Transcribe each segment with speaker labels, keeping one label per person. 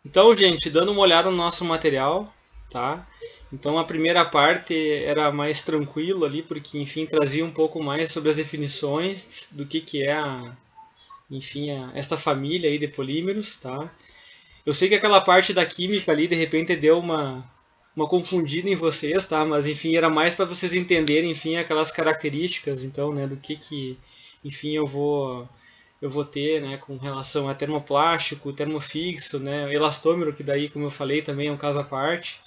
Speaker 1: Então, gente, dando uma olhada no nosso material, tá? Então, a primeira parte era mais tranquilo ali, porque, enfim, trazia um pouco mais sobre as definições do que é esta família aí de polímeros, tá? Eu sei que aquela parte da química ali, de repente, deu uma confundida em vocês, tá? Mas, enfim, era mais para vocês entenderem, enfim, aquelas características, então, né, do enfim, eu vou ter, né, com relação a termoplástico, termofixo, né, elastômero, que daí, como eu falei, também é um caso à parte,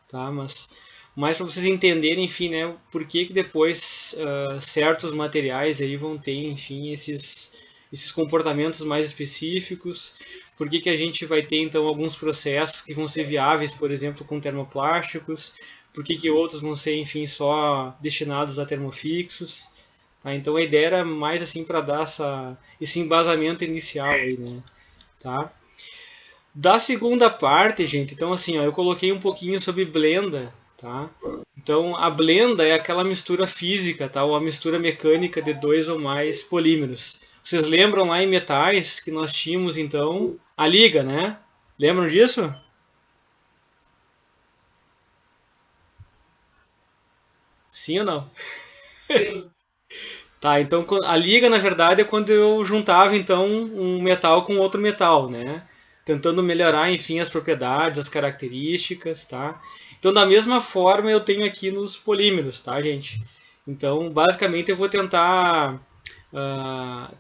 Speaker 1: tá? Mas mais para vocês entenderem, enfim, né, por que depois certos materiais aí vão ter, enfim, esses comportamentos mais específicos, por que a gente vai ter, então, alguns processos que vão ser viáveis, por exemplo, com termoplásticos, por que outros vão ser, enfim, só destinados a termofixos, tá? Então a ideia era mais assim para dar esse embasamento inicial aí, né? Tá? Da segunda parte, gente, então assim, ó, eu coloquei um pouquinho sobre blenda, tá? Então a blenda é aquela mistura física, tá? Ou a mistura mecânica de dois ou mais polímeros. Vocês lembram lá em metais que nós tínhamos então a liga, né? Lembram disso? Sim ou não? Tá, então a liga na verdade é quando eu juntava então um metal com outro metal, né? Tentando melhorar, enfim, as propriedades, as características, tá? Então da mesma forma eu tenho aqui nos polímeros, tá, gente? Então basicamente eu vou tentar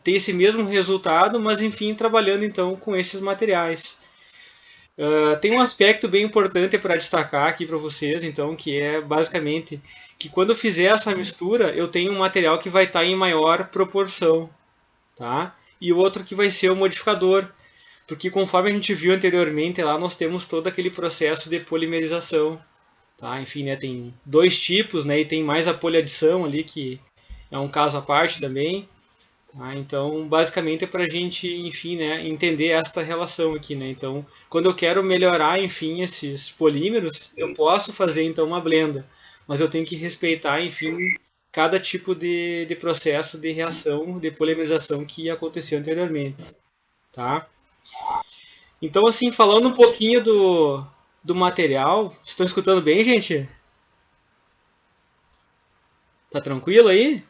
Speaker 1: ter esse mesmo resultado, mas enfim trabalhando então com esses materiais. Tem um aspecto bem importante para destacar aqui para vocês, então, que é basicamente que quando eu fizer essa mistura, eu tenho um material que vai estar em maior proporção, tá? E o outro que vai ser o modificador, porque conforme a gente viu anteriormente, lá nós temos todo aquele processo de polimerização, tá? Enfim, né, tem dois tipos, né, e tem mais a poliadição ali, que é um caso à parte também. Tá? Então, basicamente é para a gente, enfim, né, entender esta relação aqui, né? Então, quando eu quero melhorar, enfim, esses polímeros, eu posso fazer então uma blenda, mas eu tenho que respeitar, enfim, cada tipo de processo de reação, de polimerização que aconteceu anteriormente, tá? Então, assim, falando um pouquinho do material, estão escutando bem, gente? Tá tranquilo aí?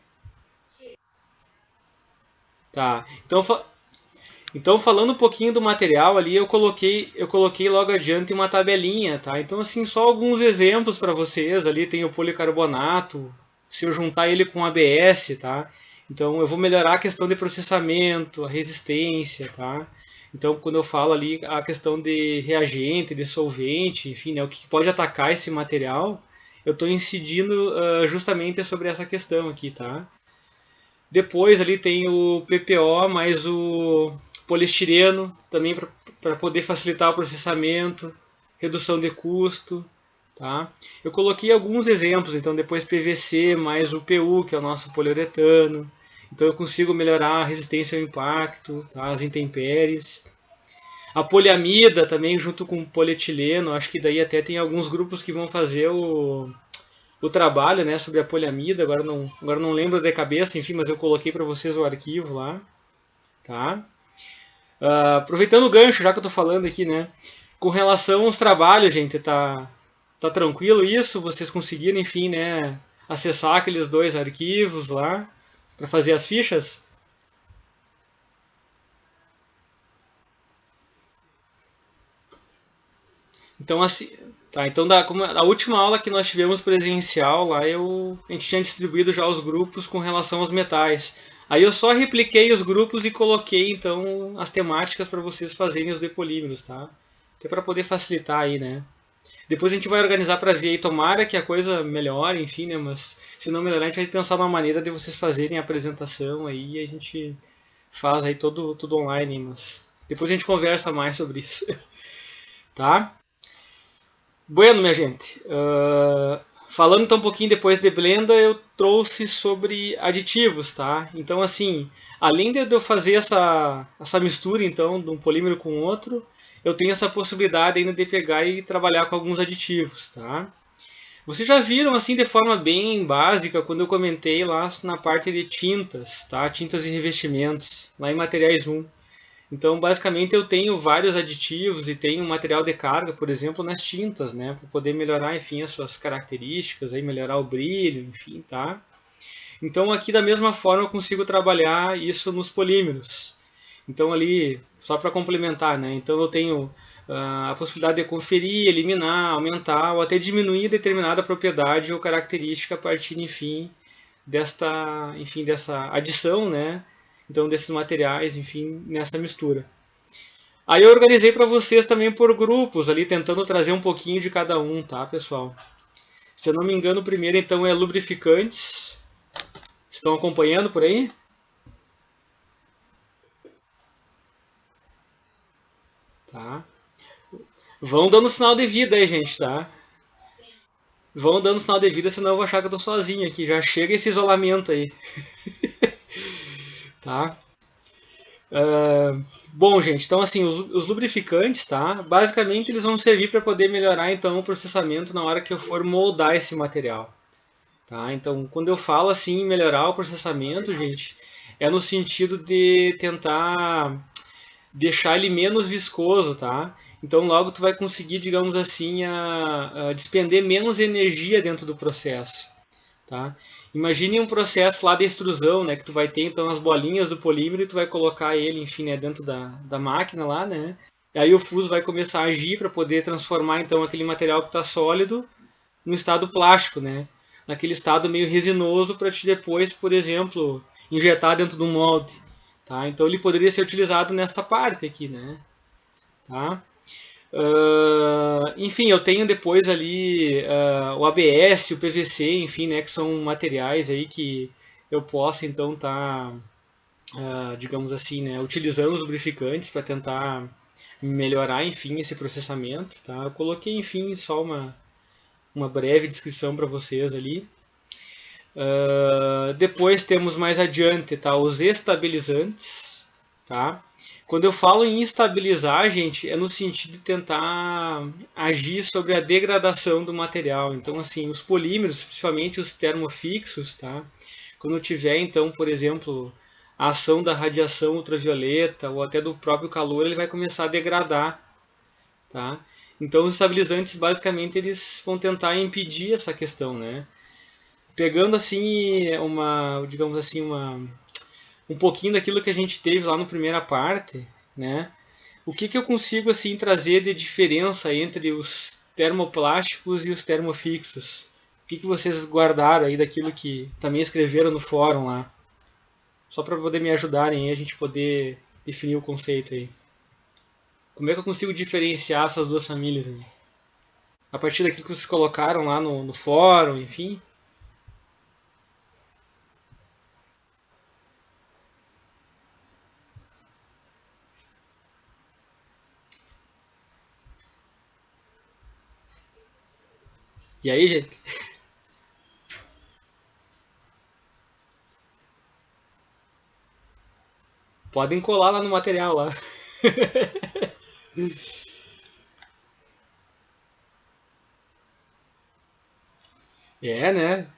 Speaker 1: Tá. Então, falando um pouquinho do material ali, eu coloquei logo adiante uma tabelinha, tá? Então, assim, só alguns exemplos para vocês. Ali tem o policarbonato, se eu juntar ele com ABS, tá? Então, eu vou melhorar a questão de processamento, a resistência, tá? Então, quando eu falo ali a questão de reagente, de solvente, enfim, né, o que pode atacar esse material, eu estou incidindo justamente sobre essa questão aqui, tá? Depois ali tem o PPO mais o poliestireno, também para poder facilitar o processamento, redução de custo. Tá? Eu coloquei alguns exemplos, então depois PVC mais o PU, que é o nosso poliuretano. Então eu consigo melhorar a resistência ao impacto, tá? As intempéries. A poliamida também junto com o polietileno, acho que daí até tem alguns grupos que vão fazer o trabalho, né, sobre a poliamida, agora não lembro de cabeça, enfim, mas eu coloquei para vocês o arquivo lá, tá? Aproveitando o gancho, já que eu estou falando aqui, né, com relação aos trabalhos, gente, tá tranquilo isso? Vocês conseguiram, enfim, né, acessar aqueles dois arquivos lá para fazer as fichas? Então, assim, tá, então como a última aula que nós tivemos presencial lá, a gente tinha distribuído já os grupos com relação aos metais. Aí eu só repliquei os grupos e coloquei então as temáticas para vocês fazerem os depolímeros, tá? Até para poder facilitar aí, né? Depois a gente vai organizar para ver aí, tomara que a coisa melhore, enfim, né? Mas se não melhorar, a gente vai pensar numa maneira de vocês fazerem a apresentação aí e a gente faz aí tudo online, mas depois a gente conversa mais sobre isso, tá? Bueno, minha gente, falando então um pouquinho depois de Blenda, eu trouxe sobre aditivos, tá? Então, assim, além de eu fazer essa mistura então de um polímero com outro, eu tenho essa possibilidade ainda de pegar e trabalhar com alguns aditivos, tá? Vocês já viram assim de forma bem básica quando eu comentei lá na parte de tintas, tá? Tintas e revestimentos, lá em materiais 1. Então, basicamente, eu tenho vários aditivos e tenho material de carga, por exemplo, nas tintas, né, para poder melhorar, enfim, as suas características, aí melhorar o brilho, enfim, tá? Então, aqui da mesma forma eu consigo trabalhar isso nos polímeros. Então, ali, só para complementar, né? Então, eu tenho a possibilidade de conferir, eliminar, aumentar ou até diminuir determinada propriedade ou característica a partir, enfim, dessa adição, né? Então, desses materiais, enfim, nessa mistura. Aí eu organizei para vocês também por grupos ali, tentando trazer um pouquinho de cada um, tá, pessoal? Se eu não me engano, o primeiro então é lubrificantes. Estão acompanhando por aí? Tá. Vão dando sinal de vida aí, gente, tá? Vão dando sinal de vida, senão eu vou achar que eu tô sozinho aqui. Já chega esse isolamento aí, tá? Bom, gente, então assim, os lubrificantes, tá? Basicamente eles vão servir para poder melhorar então o processamento na hora que eu for moldar esse material, tá? Então, quando eu falo assim melhorar o processamento, gente, é no sentido de tentar deixar ele menos viscoso, tá? Então logo tu vai conseguir, digamos assim, a despender menos energia dentro do processo, tá? Imagine um processo lá de extrusão, né, que tu vai ter então as bolinhas do polímero e tu vai colocar ele, enfim, né, dentro da máquina lá, né? E aí o fuso vai começar a agir para poder transformar então aquele material que está sólido no estado plástico, né? Naquele estado meio resinoso para te depois, por exemplo, injetar dentro do molde, tá? Então ele poderia ser utilizado nesta parte aqui, né? Tá? Enfim, eu tenho depois ali o ABS, o PVC, enfim, né, que são materiais aí que eu posso então estar, digamos assim, né, utilizando os lubrificantes para tentar melhorar, enfim, esse processamento, tá? Eu coloquei, enfim, só uma breve descrição para vocês ali. Depois temos mais adiante, tá, os estabilizantes, tá? Quando eu falo em estabilizar, gente, é no sentido de tentar agir sobre a degradação do material. Então, assim, os polímeros, principalmente os termofixos, tá? Quando tiver, então, por exemplo, a ação da radiação ultravioleta ou até do próprio calor, ele vai começar a degradar, tá? Então, os estabilizantes, basicamente, eles vão tentar impedir essa questão, né? Pegando, assim, digamos assim, um pouquinho daquilo que a gente teve lá na primeira parte, né? O que eu consigo assim trazer de diferença entre os termoplásticos e os termofixos? O que vocês guardaram aí daquilo que também escreveram no fórum lá? Só para poder me ajudarem aí, a gente poder definir o conceito aí. Como é que eu consigo diferenciar essas duas famílias aí? A partir daquilo que vocês colocaram lá no fórum, enfim. E aí, gente? Podem colar lá no material lá. É, né?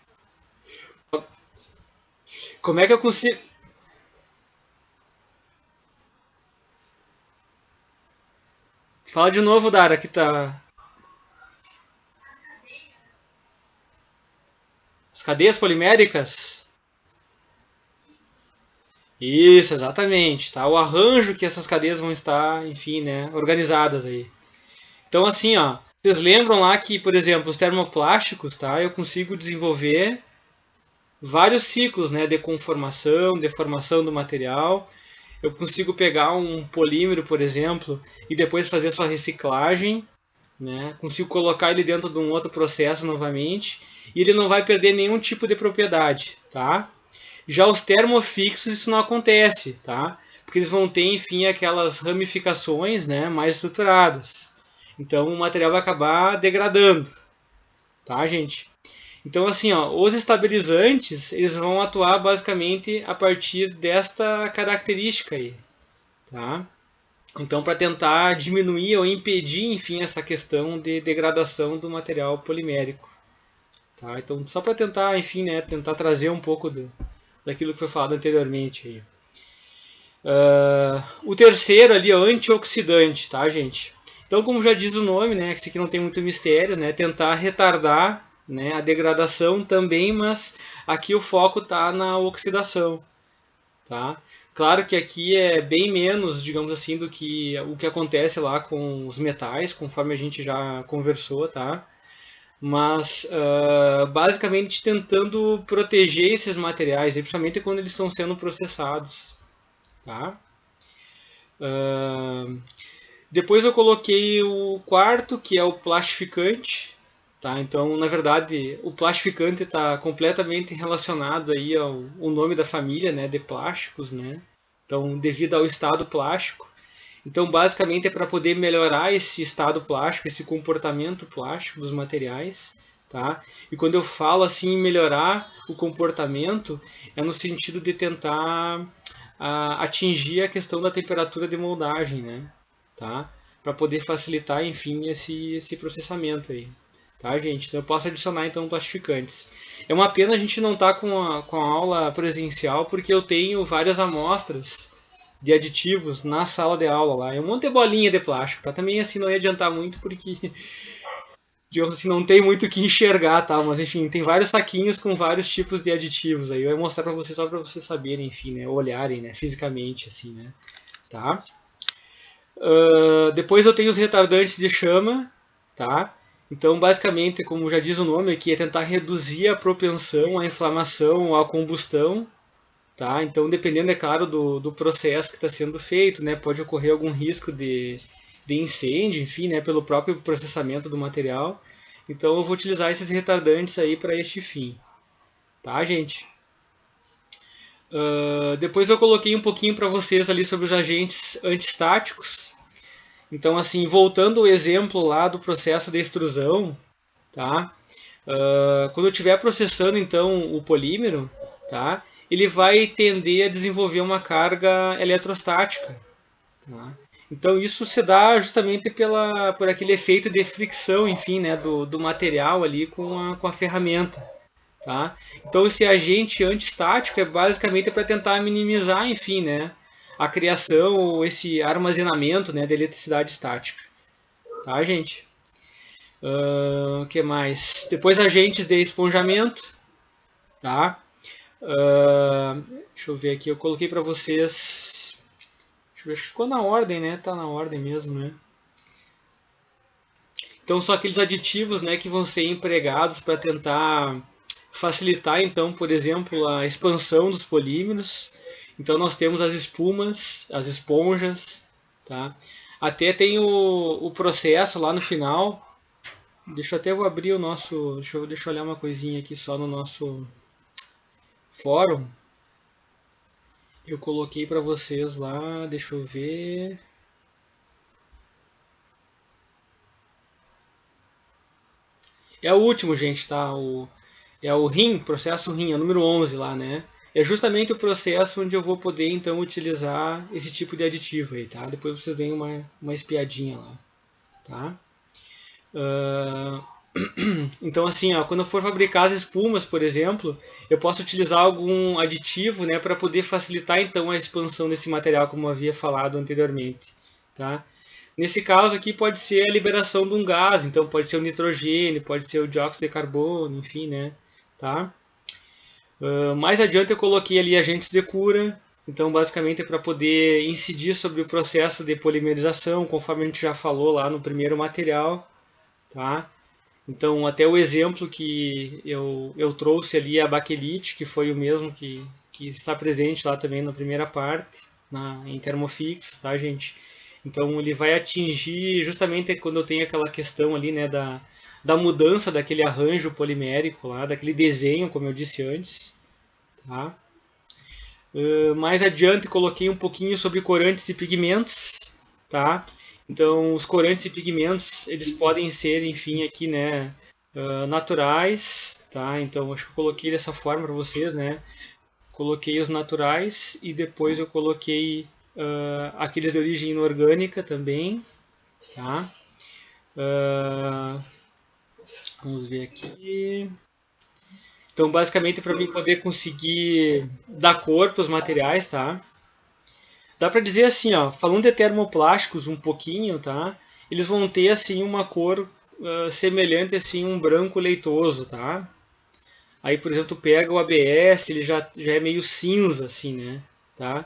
Speaker 1: Como é que eu consigo. Fala de novo, Dara, que tá. As cadeias poliméricas? Isso, exatamente, tá? O arranjo que essas cadeias vão estar, enfim, né, organizadas aí. Então, assim, ó, vocês lembram lá que, por exemplo, os termoplásticos, tá? Eu consigo desenvolver vários ciclos, né, de conformação, deformação do material. Eu consigo pegar um polímero, por exemplo, e depois fazer sua reciclagem, né? Consigo colocar ele dentro de um outro processo novamente e ele não vai perder nenhum tipo de propriedade, tá? Já os termofixos isso não acontece, tá? Porque eles vão ter, enfim, aquelas ramificações, né, mais estruturadas. Então o material vai acabar degradando, tá, gente? Então assim, ó, os estabilizantes eles vão atuar basicamente a partir desta característica aí, tá? Então para tentar diminuir ou impedir, enfim, essa questão de degradação do material polimérico, tá? Então só para tentar, enfim, né, tentar trazer um pouco daquilo que foi falado anteriormente aí. O terceiro ali é o antioxidante, tá, gente? Então, como já diz o nome, né, que isso aqui não tem muito mistério, né, tentar retardar, né, a degradação também, mas aqui o foco está na oxidação, tá? Claro que aqui é bem menos, digamos assim, do que o que acontece lá com os metais, conforme a gente já conversou, tá? Mas basicamente tentando proteger esses materiais, principalmente quando eles estão sendo processados, tá? Uh, Depois eu coloquei o quarto, que é o plastificante, tá? Então, na verdade, o plastificante está completamente relacionado aí ao nome da família, né, de plásticos, né? Então, devido ao estado plástico. Então, basicamente é para poder melhorar esse estado plástico, esse comportamento plástico dos materiais, tá? E quando eu falo assim melhorar o comportamento, é no sentido de tentar atingir a questão da temperatura de moldagem, né? Tá? Para poder facilitar, enfim, esse processamento aí. Tá, gente? Então eu posso adicionar então plastificantes. É uma pena a gente não estar com a aula presencial, porque eu tenho várias amostras de aditivos na sala de aula lá. É um monte de bolinha de plástico, tá? Também assim não ia adiantar muito, porque digamos assim, não tem muito o que enxergar, tá? Mas enfim, tem vários saquinhos com vários tipos de aditivos aí. Eu vou mostrar para vocês só para vocês saberem, enfim, né? Olharem, né? Fisicamente, assim, né? Tá? Depois eu tenho os retardantes de chama, tá? Então, basicamente, como já diz o nome aqui, é tentar reduzir a propensão à inflamação, à combustão, tá? Então, dependendo, é claro, do processo que está sendo feito, né? Pode ocorrer algum risco de incêndio, enfim, né? Pelo próprio processamento do material. Então, eu vou utilizar esses retardantes aí para este fim, tá, gente? Depois eu coloquei um pouquinho para vocês ali sobre os agentes antistáticos. Então, assim, voltando ao exemplo lá do processo de extrusão, tá? Quando eu estiver processando, então, o polímero, tá? Ele vai tender a desenvolver uma carga eletrostática, tá? Então, isso se dá justamente por aquele efeito de fricção, enfim, né, do material ali com a ferramenta, tá? Então, esse agente antistático é basicamente para tentar minimizar, enfim, né, a criação ou esse armazenamento, né, de eletricidade estática. Tá, gente? O que mais? Depois agentes de esponjamento. Tá? Deixa eu ver aqui. Eu coloquei para vocês. Deixa eu ver, acho que ficou na ordem, né? Tá na ordem mesmo, né? Então são aqueles aditivos, né, que vão ser empregados para tentar facilitar, então, por exemplo, a expansão dos polímeros. Então nós temos as espumas, as esponjas, tá? Até tem o processo lá no final. Deixa eu até vou abrir o nosso. Deixa eu olhar uma coisinha aqui só no nosso fórum. Eu coloquei para vocês lá. Deixa eu ver. É o último, gente, tá? É o RIM, processo RIM, é o número 11 lá, né? É justamente o processo onde eu vou poder, então, utilizar esse tipo de aditivo aí, tá? Depois vocês deem uma espiadinha lá, tá? Então, assim, ó, quando eu for fabricar as espumas, por exemplo, eu posso utilizar algum aditivo, né, para poder facilitar, então, a expansão desse material, como eu havia falado anteriormente, tá? Nesse caso aqui pode ser a liberação de um gás, então pode ser o nitrogênio, pode ser o dióxido de carbono, enfim, né, tá? Mais adiante eu coloquei ali agentes de cura, então basicamente é para poder incidir sobre o processo de polimerização, conforme a gente já falou lá no primeiro material, tá? Então, até o exemplo que eu trouxe ali, a baquelite, que foi o mesmo que está presente lá também na primeira parte, em termofix, tá, gente? Então, ele vai atingir justamente quando eu tenho aquela questão ali, né, da mudança daquele arranjo polimérico lá, daquele desenho, como eu disse antes, tá? Mais adiante, coloquei um pouquinho sobre corantes e pigmentos, tá? Então, os corantes e pigmentos, eles podem ser, enfim, aqui, né, naturais, tá? Então, acho que eu coloquei dessa forma para vocês, né? Coloquei os naturais e depois eu coloquei aqueles de origem inorgânica também, tá? Vamos ver aqui. Então, basicamente, para mim poder conseguir dar cor para os materiais, tá? Dá para dizer assim, ó, falando de termoplásticos um pouquinho, tá? Eles vão ter assim uma cor semelhante assim um branco leitoso, tá? Aí, por exemplo, tu pega o ABS, ele já é meio cinza assim, né? Tá?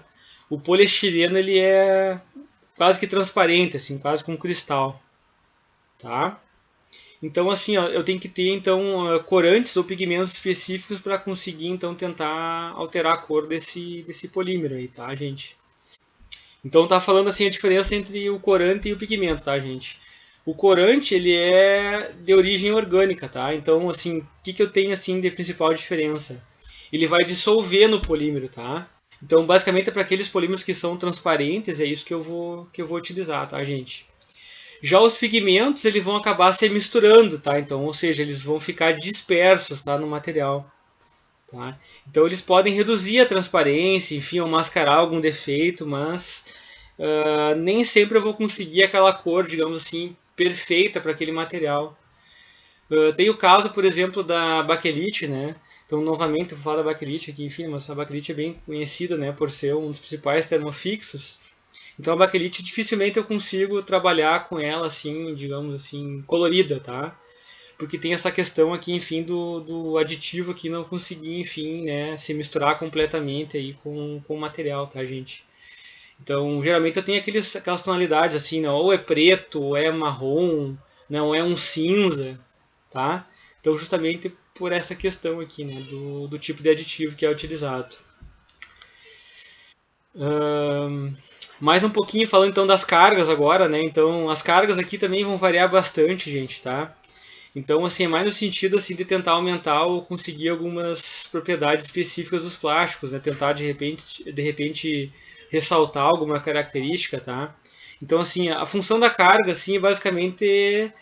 Speaker 1: O poliestireno ele é quase que transparente assim, quase com cristal, tá? Então assim, ó, eu tenho que ter então corantes ou pigmentos específicos para conseguir então tentar alterar a cor desse polímero aí, tá, gente? Então tá falando assim a diferença entre o corante e o pigmento, tá, gente? O corante ele é de origem orgânica, tá? Então assim, o que eu tenho assim de principal diferença? Ele vai dissolver no polímero, tá? Então basicamente é para aqueles polímeros que são transparentes, é isso que eu vou utilizar, tá, gente? Já os pigmentos eles vão acabar se misturando, tá? Então, ou seja, eles vão ficar dispersos, tá, no material, tá? Então eles podem reduzir a transparência, enfim, ou mascarar algum defeito, mas nem sempre eu vou conseguir aquela cor, digamos assim, perfeita para aquele material. Tem o caso, por exemplo, da baquelite, né? Então, novamente, eu vou falar da baquelite aqui, enfim, mas a baquelite é bem conhecida, né, por ser um dos principais termofixos. Então a baquelite dificilmente eu consigo trabalhar com ela assim, digamos assim, colorida, tá? Porque tem essa questão aqui, enfim, do aditivo aqui não conseguir, enfim, né, se misturar completamente aí com o material, tá, gente? Então, geralmente eu tenho aquelas tonalidades assim, né? Ou é preto, ou é marrom, não é um cinza, tá? Então, justamente por essa questão aqui, né, do tipo de aditivo que é utilizado. Ahn, Mais um pouquinho falando então das cargas agora, né? Então as cargas aqui também vão variar bastante, gente, tá? Então assim, é mais no sentido assim de tentar aumentar ou conseguir algumas propriedades específicas dos plásticos, né? Tentar de repente ressaltar alguma característica, tá? Então assim, a função da carga assim, basicamente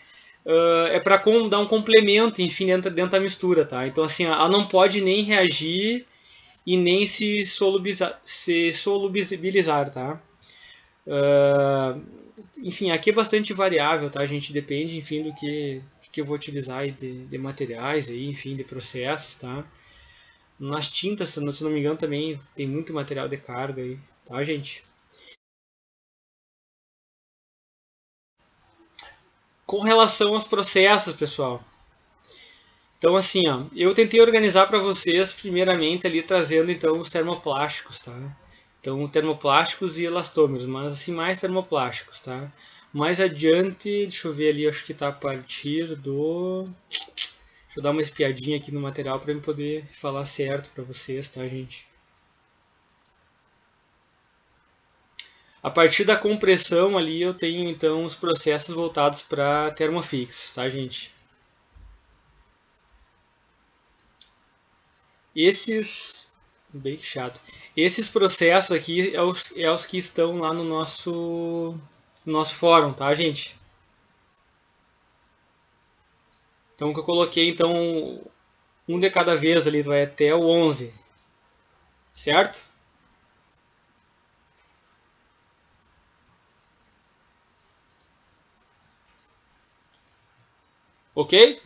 Speaker 1: é para dar um complemento, enfim, dentro da mistura, tá? Então assim, ela não pode nem reagir e nem se solubilizar, tá? Enfim, aqui é bastante variável, tá? A gente depende, enfim, do que eu vou utilizar aí de materiais, aí, enfim, de processos, tá? Nas tintas, se não me engano, também tem muito material de carga aí, tá, gente? Com relação aos processos, pessoal. Então, assim, ó, eu tentei organizar para vocês, primeiramente, ali trazendo então os termoplásticos, tá? Então, termoplásticos e elastômeros, mas assim, mais termoplásticos, tá? Mais adiante, deixa eu ver ali, acho que está a partir do. Deixa eu dar uma espiadinha aqui no material para eu poder falar certo para vocês, tá, gente? A partir da compressão ali, eu tenho então os processos voltados para termofixos, tá, gente? Esses. Bem chato. Esses processos aqui é os que estão lá no nosso fórum, tá, gente? Então, o que eu coloquei, então, um de cada vez ali, vai até o 11, certo? Ok?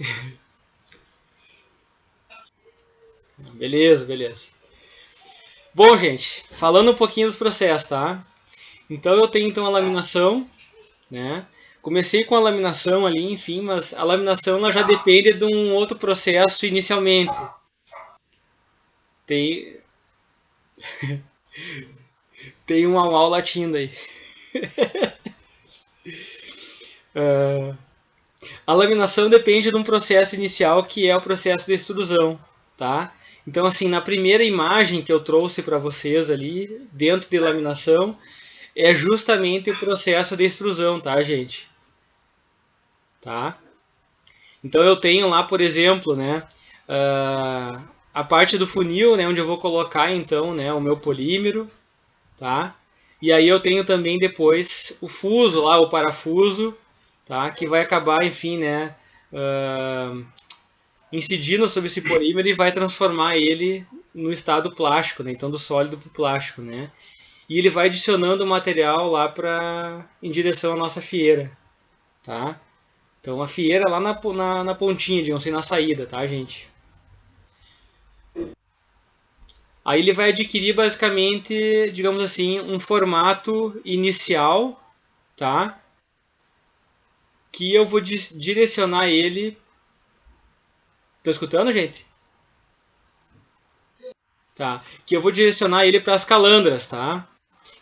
Speaker 1: Beleza, beleza. Bom, gente, falando um pouquinho dos processos, tá? Então, eu tenho então a laminação, né? Comecei com a laminação ali, enfim, mas a laminação ela já depende de um outro processo inicialmente. Tem, tem um au latindo aí. A laminação depende de um processo inicial que é o processo de extrusão, tá? Então, assim, na primeira imagem que eu trouxe para vocês ali, dentro de laminação, é justamente o processo de extrusão, tá, gente? Tá? Então, eu tenho lá, por exemplo, né, a parte do funil, né, onde eu vou colocar, então, né, o meu polímero, tá? E aí eu tenho também depois o fuso lá, o parafuso, tá? Que vai acabar, enfim, né, uh, incidindo sobre esse polímero e vai transformar ele no estado plástico, né? Então do sólido para o plástico, né? E ele vai adicionando o material lá para em direção à nossa fieira, tá? Então a fieira lá na pontinha, digamos assim, na saída, tá, gente? Aí ele vai adquirir basicamente, digamos assim, um formato inicial, tá? Que eu vou direcionar ele. Tá escutando, gente? Tá. Que eu vou direcionar ele para as calandras, tá?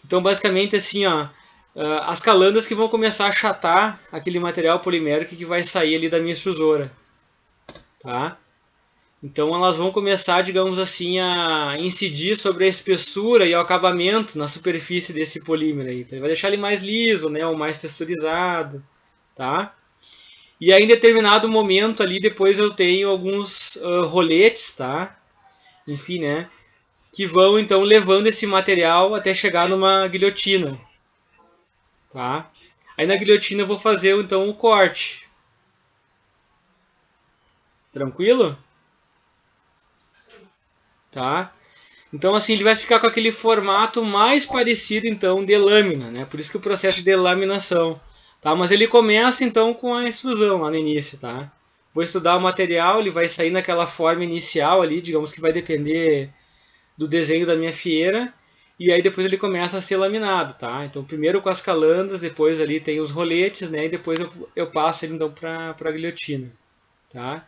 Speaker 1: Então, basicamente, assim, ó, as calandras que vão começar a achatar aquele material polimérico que vai sair ali da minha extrusora, tá? Então, elas vão começar, digamos assim, a incidir sobre a espessura e o acabamento na superfície desse polímero aí. Então, vai deixar ele mais liso, né, ou mais texturizado, tá? E aí, em determinado momento ali, depois eu tenho alguns roletes, tá? Enfim, né? Que vão então levando esse material até chegar numa guilhotina, tá? Aí na guilhotina eu vou fazer então o corte, tranquilo? Tá? Então assim ele vai ficar com aquele formato mais parecido então de lâmina, né? Por isso que o processo de laminação, tá? Mas ele começa então com a extrusão lá no início, tá? Vou estudar o material, ele vai sair naquela forma inicial ali, digamos que vai depender do desenho da minha fieira, e aí depois ele começa a ser laminado, tá? Então primeiro com as calandras, depois ali tem os roletes, né? E depois eu passo ele então para a guilhotina, tá?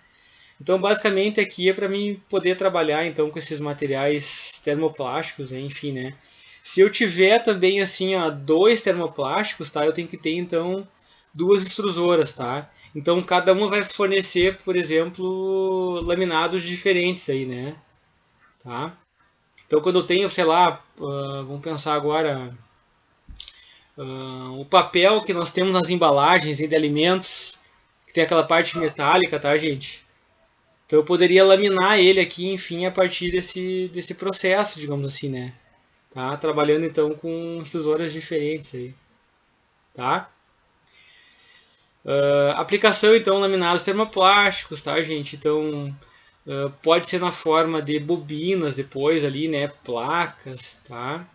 Speaker 1: Então basicamente aqui é para mim poder trabalhar então com esses materiais termoplásticos, né? Enfim, né? Se eu tiver também assim, ó, dois termoplásticos, tá? Eu tenho que ter então duas extrusoras, tá? Então cada uma vai fornecer, por exemplo, laminados diferentes aí, né? Tá? Então, quando eu tenho, sei lá, vamos pensar agora, o papel que nós temos nas embalagens de alimentos, que tem aquela parte metálica, tá, gente? Então, eu poderia laminar ele aqui, enfim, a partir desse processo, digamos assim, né? Tá? Trabalhando, então, com tesouras diferentes aí, tá? Aplicação, então, laminados termoplásticos, tá, gente? Então, pode ser na forma de bobinas depois ali, né? Placas, tá?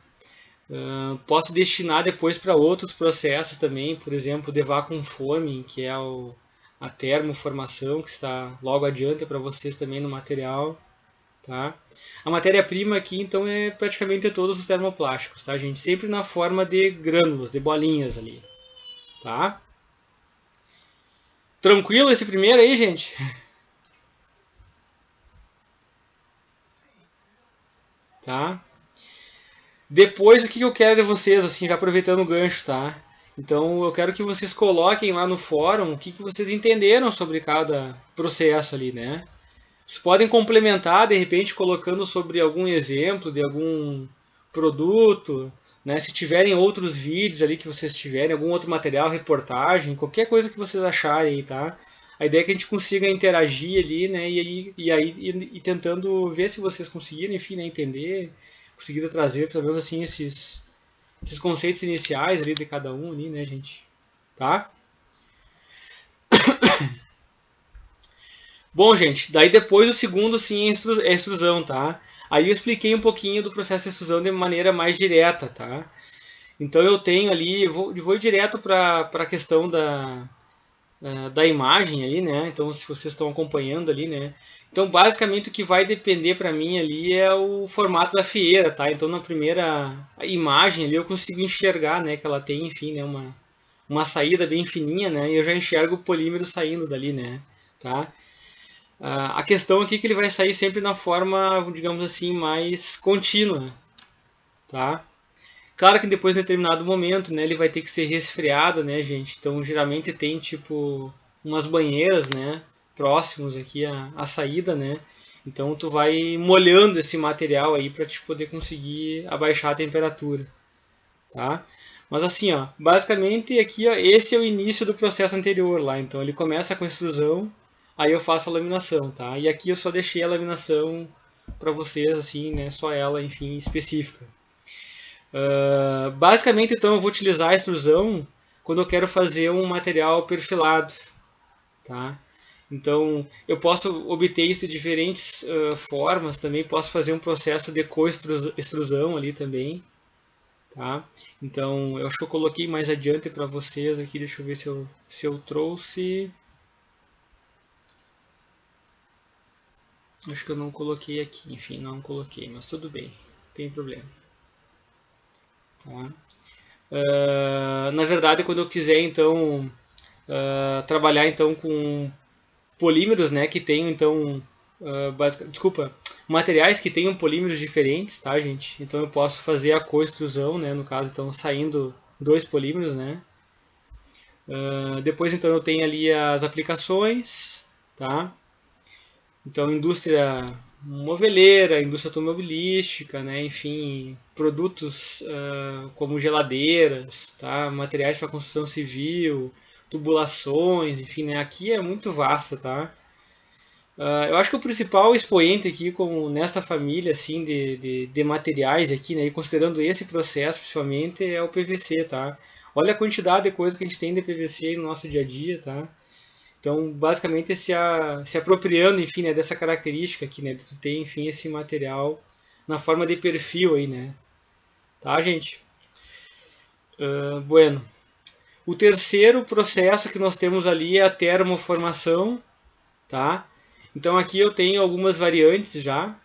Speaker 1: Posso destinar depois para outros processos também, por exemplo, de vacuum foaming, que é a termoformação, que está logo adiante para vocês também no material. Tá? A matéria-prima aqui, então, é praticamente todos os termoplásticos, tá, gente? Sempre na forma de grânulos, de bolinhas ali. Tá? Tranquilo esse primeiro aí, gente? Tá? Depois, o que eu quero de vocês, assim, já aproveitando o gancho, tá? Então, eu quero que vocês coloquem lá no fórum o que vocês entenderam sobre cada processo ali, né? Vocês podem complementar, de repente, colocando sobre algum exemplo de algum produto, né? Se tiverem outros vídeos ali que vocês tiverem, algum outro material, reportagem, qualquer coisa que vocês acharem, tá? A ideia é que a gente consiga interagir ali, né? E tentando ver se vocês conseguiram, enfim, né? Entender, conseguiram trazer, pelo menos assim, esses conceitos iniciais ali de cada um ali, né, gente? Tá? Bom, gente, daí depois o segundo sim é a extrusão, tá? Aí eu expliquei um pouquinho do processo de extrusão de maneira mais direta, tá? Então eu tenho ali, vou direto para a questão da imagem ali, né? Então se vocês estão acompanhando ali, né? Então basicamente o que vai depender para mim ali é o formato da fieira, tá? Então na primeira imagem ali eu consigo enxergar, né? Que ela tem, enfim, né? Uma saída bem fininha, né? E eu já enxergo o polímero saindo dali, né? Tá? A questão aqui é que ele vai sair sempre na forma, digamos assim, mais contínua, tá? Claro que depois, em determinado momento, né, ele vai ter que ser resfriado, né, gente? Então, geralmente tem, tipo, umas banheiras, né, próximos aqui à saída, né? Então, tu vai molhando esse material aí para te poder conseguir abaixar a temperatura, tá? Mas assim, ó, basicamente aqui, ó, esse é o início do processo anterior lá. Então, ele começa com a extrusão, aí eu faço a laminação, tá? E aqui eu só deixei a laminação para vocês, assim, né? Só ela, enfim, específica. Basicamente, então, eu vou utilizar a extrusão quando eu quero fazer um material perfilado, tá? Então, eu posso obter isso de diferentes formas também. Posso fazer um processo de co-extrusão ali também, tá? Então, eu acho que eu coloquei mais adiante para vocês aqui. Deixa eu ver se eu trouxe. Acho que eu não coloquei aqui, enfim, não coloquei, mas tudo bem, não tem problema. Tá? Na verdade, quando eu quiser então trabalhar então com polímeros, né, que tenham então, desculpa, materiais que tenham polímeros diferentes, tá, gente? Então eu posso fazer a coextrusão, né, no caso, então saindo dois polímeros, né? Depois então eu tenho ali as aplicações, tá? Então indústria moveleira, indústria automobilística, né? Enfim, produtos como geladeiras, tá? Materiais para construção civil, tubulações, enfim, né? Aqui é muito vasto, tá? Eu acho que o principal expoente aqui, como nesta família assim de materiais aqui, né, e considerando esse processo principalmente, é o PVC, tá? Olha a quantidade de coisa que a gente tem de PVC no nosso dia a dia, tá? Então, basicamente, se apropriando, enfim, né, dessa característica aqui, né, de tu ter, enfim, esse material na forma de perfil aí, né? Tá, gente? Bueno. O terceiro processo que nós temos ali é a termoformação, tá? Então aqui eu tenho algumas variantes já.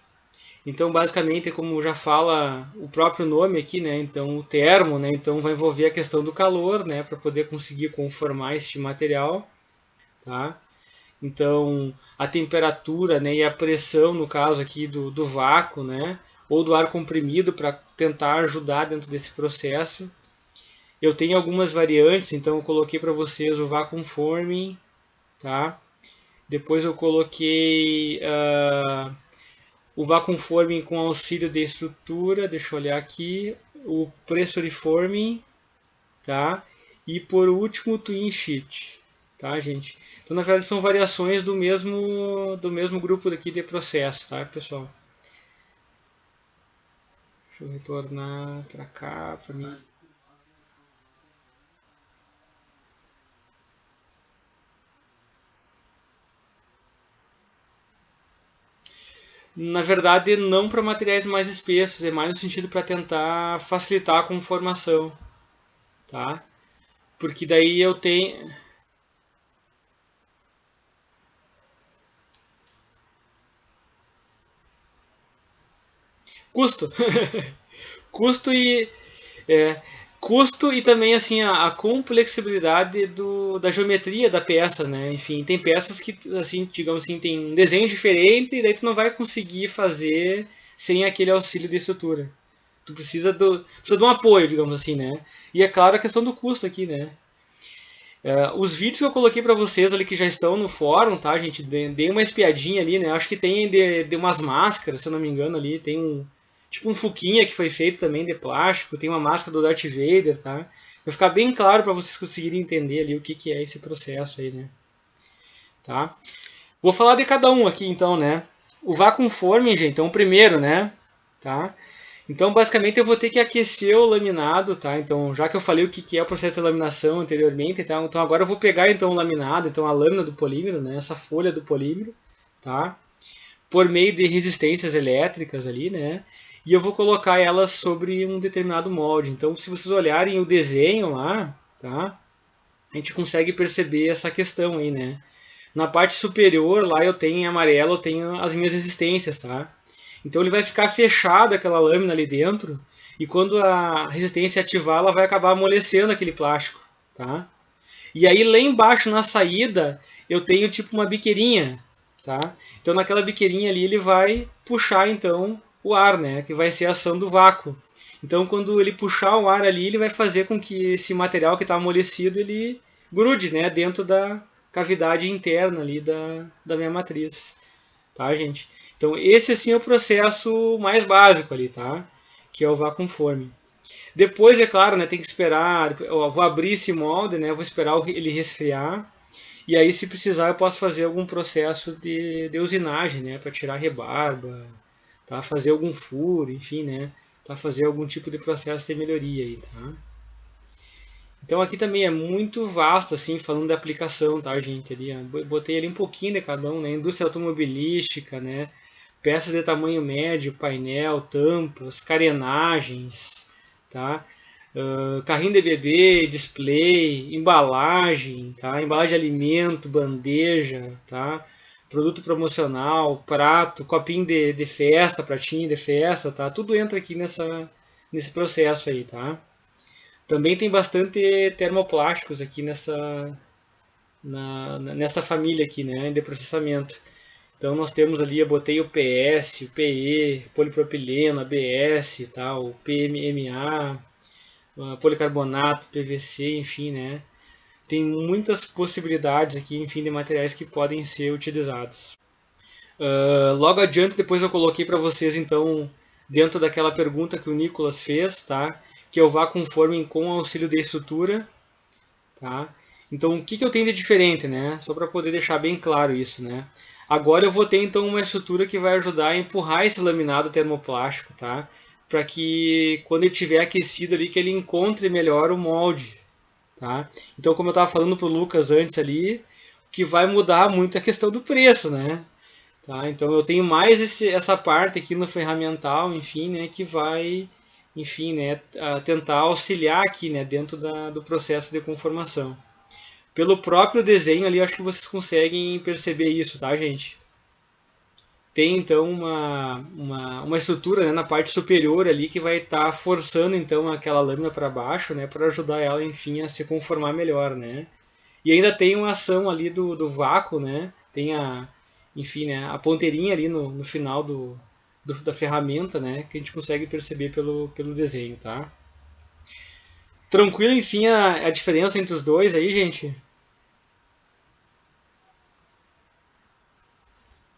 Speaker 1: Então basicamente, como já fala o próprio nome aqui, né? Então o termo, né? Então vai envolver a questão do calor, né? Para poder conseguir conformar este material, tá? Então a temperatura, né? E a pressão, no caso aqui do vácuo, né? Ou do ar comprimido para tentar ajudar dentro desse processo. Eu tenho algumas variantes, então eu coloquei para vocês o vacuum forming, tá? Depois eu coloquei o vacuum forming com auxílio de estrutura, deixa eu olhar aqui, o pressure forming, tá? E por último o twin sheet, tá, gente? Então na verdade são variações do mesmo grupo aqui de processo, tá, pessoal? Deixa eu retornar para cá, para mim. Na verdade, não para materiais mais espessos, é mais no sentido para tentar facilitar a conformação, tá? Porque daí eu tenho custo, custo e é, custo e também assim a complexibilidade da geometria da peça, né? Enfim, tem peças que assim, digamos assim, tem um desenho diferente e daí tu não vai conseguir fazer sem aquele auxílio de estrutura. Tu precisa de um apoio, digamos assim, né? E é claro a questão do custo aqui, né? Os vídeos que eu coloquei para vocês ali que já estão no fórum, tá, gente? Dei uma espiadinha ali, né? Acho que tem de umas máscaras, se eu não me engano, ali. Tem tipo um Fuquinha que foi feito também de plástico. Tem uma máscara do Darth Vader, tá? Vai ficar bem claro para vocês conseguirem entender ali o que é esse processo aí, né? Tá? Vou falar de cada um aqui, então, né? O vacuum forming, gente, então o primeiro, né? Tá? Então, basicamente, eu vou ter que aquecer o laminado, tá? Então, já que eu falei o que é o processo de laminação anteriormente, tá? Então agora eu vou pegar então o laminado, então a lâmina do polímero, né? Essa folha do polímero, tá? Por meio de resistências elétricas ali, né? E eu vou colocar elas sobre um determinado molde. Então, se vocês olharem o desenho lá, tá? A gente consegue perceber essa questão aí, né? Na parte superior, lá eu tenho em amarelo, eu tenho as minhas resistências, tá? Então ele vai ficar fechado aquela lâmina ali dentro e quando a resistência ativar, ela vai acabar amolecendo aquele plástico, tá? E aí lá embaixo na saída eu tenho tipo uma biqueirinha, tá? Então naquela biqueirinha ali ele vai puxar então o ar, né? Que vai ser a ação do vácuo. Então quando ele puxar o ar ali, ele vai fazer com que esse material que está amolecido ele grude, né? Dentro da cavidade interna ali da minha matriz, tá, gente? Então esse assim é o processo mais básico ali, tá? Que é o vacuum forming. Depois, é claro, né, tem que esperar, eu vou abrir esse molde, né, eu vou esperar ele resfriar, e aí se precisar eu posso fazer algum processo de usinagem, né, para tirar rebarba, tá, fazer algum furo, enfim, né, tá, fazer algum tipo de processo de melhoria aí, tá? Então aqui também é muito vasto, assim, falando da aplicação, tá, gente? Ali, botei ali um pouquinho de cada um, né? Indústria automobilística, né? Peças de tamanho médio, painel, tampas, carenagens, tá? Carrinho de bebê, display, embalagem, tá? Embalagem de alimento, bandeja, tá? produto promocional, prato, copinho de festa, pratinho de festa, tá? Tudo entra aqui nesse processo aí, tá? Também tem bastante termoplásticos aqui nesta família aqui, né, de processamento. Então nós temos ali, eu botei o PS, o PE, polipropileno, ABS, tá, o PMMA, policarbonato, PVC, enfim, né? Tem muitas possibilidades aqui, enfim, de materiais que podem ser utilizados. Logo adiante, depois eu coloquei para vocês, então, dentro daquela pergunta que o Nicolas fez, tá? Que é o vácuo forming com auxílio de estrutura, tá? Então, o que eu tenho de diferente, né? Só para poder deixar bem claro isso, né? Agora eu vou ter, então, uma estrutura que vai ajudar a empurrar esse laminado termoplástico, tá? Para que, quando ele estiver aquecido ali, que ele encontre melhor o molde, tá? Então, como eu estava falando para o Lucas antes ali, o que vai mudar muito é a questão do preço, né? Tá? Então eu tenho mais essa parte aqui no ferramental, enfim, né, que vai, enfim, né, tentar auxiliar aqui, né, dentro do processo de conformação. Pelo próprio desenho ali, acho que vocês conseguem perceber isso, tá, gente? Tem então uma estrutura, né, na parte superior ali que vai estar forçando então aquela lâmina para baixo, né, para ajudar ela, enfim, a se conformar melhor, né? E ainda tem uma ação ali do vácuo, né? Tem enfim, né, a ponteirinha ali no final da ferramenta, né, que a gente consegue perceber pelo desenho, tá? Tranquilo, enfim, a diferença entre os dois aí, gente?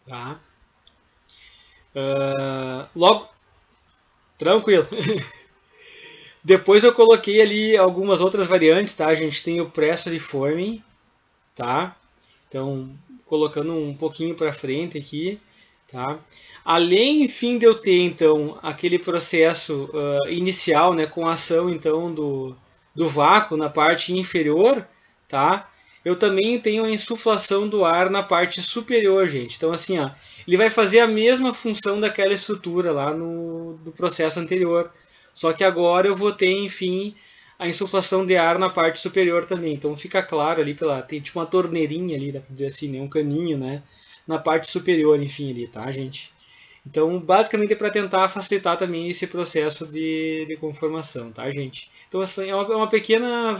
Speaker 1: Tá. Logo, tranquilo. Depois eu coloquei ali algumas outras variantes, tá? A gente tem o Pressure Forming, tá? Então, colocando um pouquinho para frente aqui, tá? Além, enfim, de eu ter, então, aquele processo inicial, né, com a ação, então, do vácuo na parte inferior, tá? Eu também tenho a insuflação do ar na parte superior, gente. Então, assim, ó, ele vai fazer a mesma função daquela estrutura lá do processo anterior. Só que agora eu vou ter, enfim, a insuflação de ar na parte superior também. Então fica claro ali, tem tipo uma torneirinha ali, dá pra dizer assim, né? Um caninho, né? Na parte superior, enfim, ali, tá, gente? Então, basicamente é para tentar facilitar também esse processo de conformação, tá, gente? Então, essa é uma pequena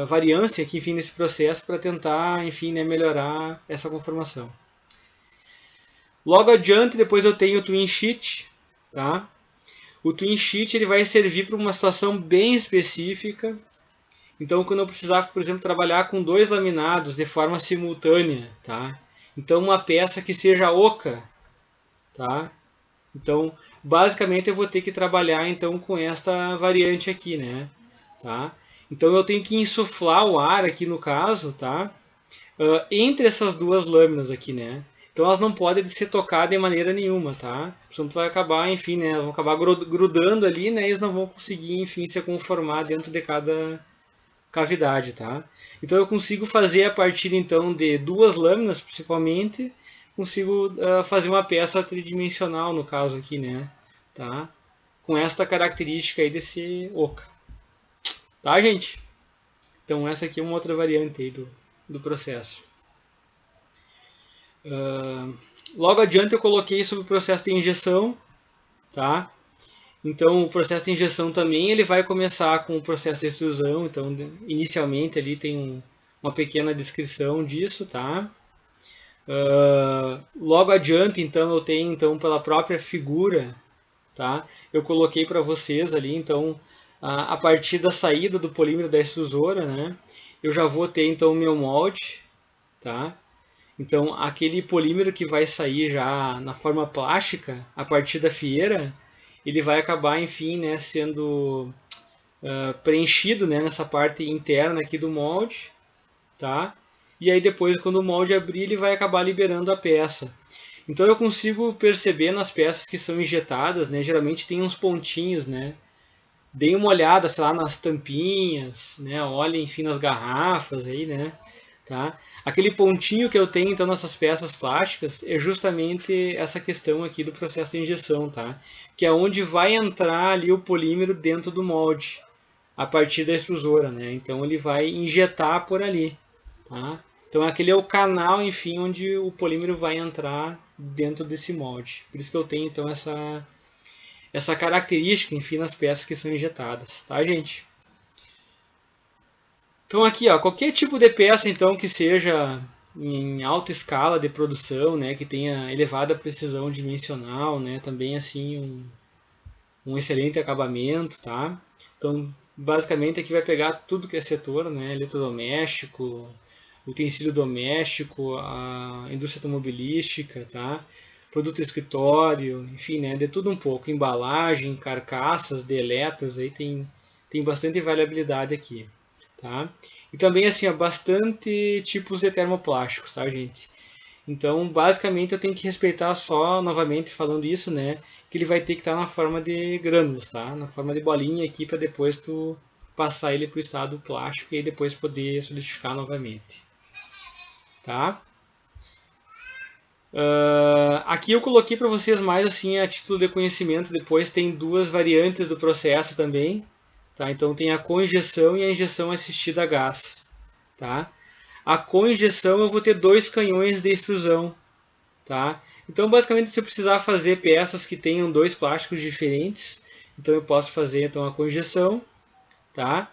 Speaker 1: variância aqui, enfim, nesse processo para tentar, enfim, né, melhorar essa conformação. Logo adiante, depois eu tenho o Twin Sheet, tá? O Twin Sheet ele vai servir para uma situação bem específica. Então, quando eu precisar, por exemplo, trabalhar com dois laminados de forma simultânea, tá? Então, uma peça que seja oca, tá? Então, basicamente, eu vou ter que trabalhar então com esta variante aqui, né? Tá? Então, eu tenho que insuflar o ar aqui no caso, tá? Entre essas duas lâminas aqui, né? Então elas não podem ser tocadas de maneira nenhuma, tá? Senão tu vai acabar, enfim, né? Vão acabar grudando ali, né? E eles não vão conseguir, enfim, se conformar dentro de cada cavidade, tá? Então eu consigo fazer a partir então de duas lâminas, principalmente, consigo fazer uma peça tridimensional no caso aqui, né? Tá? Com esta característica aí desse oca. Tá, gente? Então essa aqui é uma outra variante aí do processo. Logo adiante eu coloquei sobre o processo de injeção, tá? Então o processo de injeção também ele vai começar com o processo de extrusão, então inicialmente ali tem uma pequena descrição disso, tá? Logo adiante então eu tenho então pela própria figura, tá? Eu coloquei para vocês ali então a partir da saída do polímero da extrusora, né? Eu já vou ter então o meu molde, tá? Então, aquele polímero que vai sair já na forma plástica, a partir da fieira, ele vai acabar, enfim, né, sendo preenchido, né, nessa parte interna aqui do molde, tá? E aí depois, quando o molde abrir, ele vai acabar liberando a peça. Então, eu consigo perceber nas peças que são injetadas, né, geralmente tem uns pontinhos, né? Deem uma olhada, sei lá, nas tampinhas, né? Olhem, enfim, nas garrafas aí, né? Tá? Aquele pontinho que eu tenho então nessas peças plásticas é justamente essa questão aqui do processo de injeção, tá? Que é onde vai entrar ali o polímero dentro do molde a partir da extrusora, né? Então ele vai injetar por ali, tá? Então aquele é o canal, enfim, onde o polímero vai entrar dentro desse molde. Por isso que eu tenho então essa característica, enfim, nas peças que são injetadas, tá, gente? Então aqui, ó, qualquer tipo de peça então que seja em alta escala de produção, né, que tenha elevada precisão dimensional, né, também assim um excelente acabamento, tá? Então basicamente aqui vai pegar tudo que é setor, né, eletrodoméstico, utensílio doméstico, a indústria automobilística, tá? Produto escritório, enfim, né, de tudo um pouco, embalagem, carcaças de eletros, aí tem bastante variabilidade aqui, tá? E também assim, ó, bastante tipos de termoplásticos, tá, gente? Então, basicamente, eu tenho que respeitar só, novamente falando isso, né, que ele vai ter que estar na forma de grânulos, tá? Na forma de bolinha aqui para depois tu passar ele para o estado plástico e depois poder solidificar novamente, tá? Aqui eu coloquei para vocês mais assim a título de conhecimento. Depois tem duas variantes do processo também, tá? Então tem a coinjeção e a injeção assistida a gás, tá? A coinjeção eu vou ter dois canhões de extrusão, tá? Então basicamente se eu precisar fazer peças que tenham dois plásticos diferentes, então eu posso fazer então a coinjeção, tá?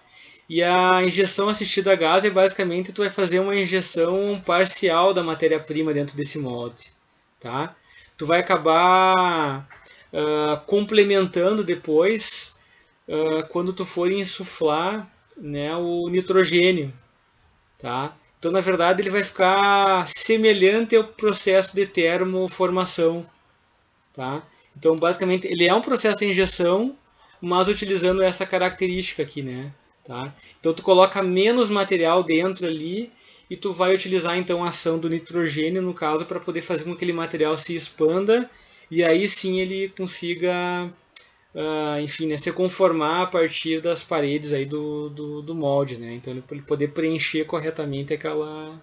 Speaker 1: E a injeção assistida a gás é basicamente tu vai fazer uma injeção parcial da matéria-prima dentro desse molde, tá? Tu vai acabar complementando depois quando tu for insuflar, né, o nitrogênio, tá? Então na verdade ele vai ficar semelhante ao processo de termoformação, tá? Então basicamente ele é um processo de injeção, mas utilizando essa característica aqui, né? Tá? Então tu coloca menos material dentro ali e tu vai utilizar então a ação do nitrogênio no caso para poder fazer com que aquele material se expanda e aí sim ele consiga, enfim, né, se conformar a partir das paredes aí do molde, né? Então ele poder preencher corretamente aquela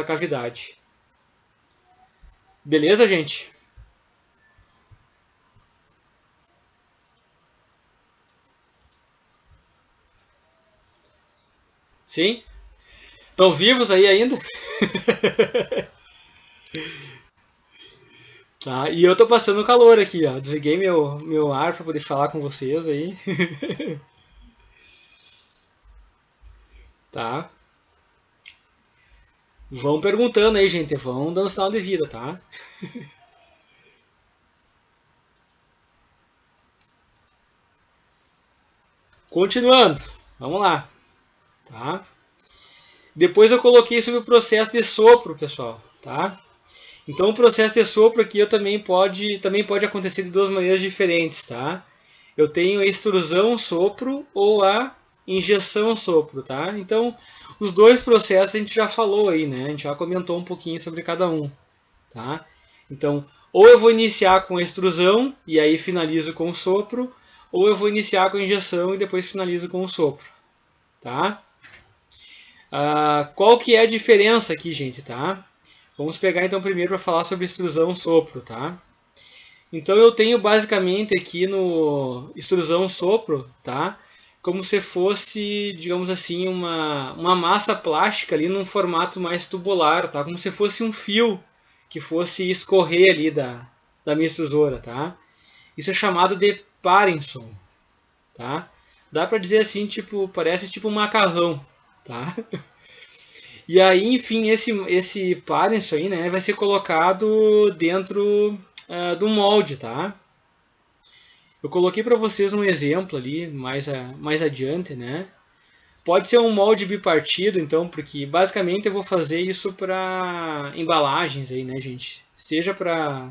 Speaker 1: cavidade. Beleza, gente? Sim? Estão vivos aí ainda? Tá, e eu tô passando calor aqui, ó. Desliguei meu ar para poder falar com vocês aí. Tá? Vão perguntando aí, gente. Vão dando sinal de vida, tá? Continuando. Vamos lá. Tá? Depois eu coloquei sobre o processo de sopro, pessoal. Tá? Então o processo de sopro aqui também pode acontecer de duas maneiras diferentes, tá? Eu tenho a extrusão sopro ou a injeção sopro, tá? Então os dois processos a gente já falou aí, né? A gente já comentou um pouquinho sobre cada um, tá? Então ou eu vou iniciar com a extrusão e aí finalizo com o sopro, ou eu vou iniciar com a injeção e depois finalizo com o sopro, tá? Qual que é a diferença aqui, gente, tá? Vamos pegar então primeiro para falar sobre extrusão sopro, tá? Então eu tenho basicamente aqui no extrusão sopro, tá? Como se fosse, digamos assim, uma massa plástica ali num formato mais tubular, tá? Como se fosse um fio que fosse escorrer ali da minha extrusora, tá? Isso é chamado de Parenson, tá? Dá para dizer assim, tipo, parece tipo um macarrão, tá? E aí, enfim, esse Parenson aí, né, vai ser colocado dentro do molde, tá? Eu coloquei para vocês um exemplo ali mais adiante, né? Pode ser um molde bipartido, então, porque basicamente eu vou fazer isso para embalagens aí, né, gente? Seja para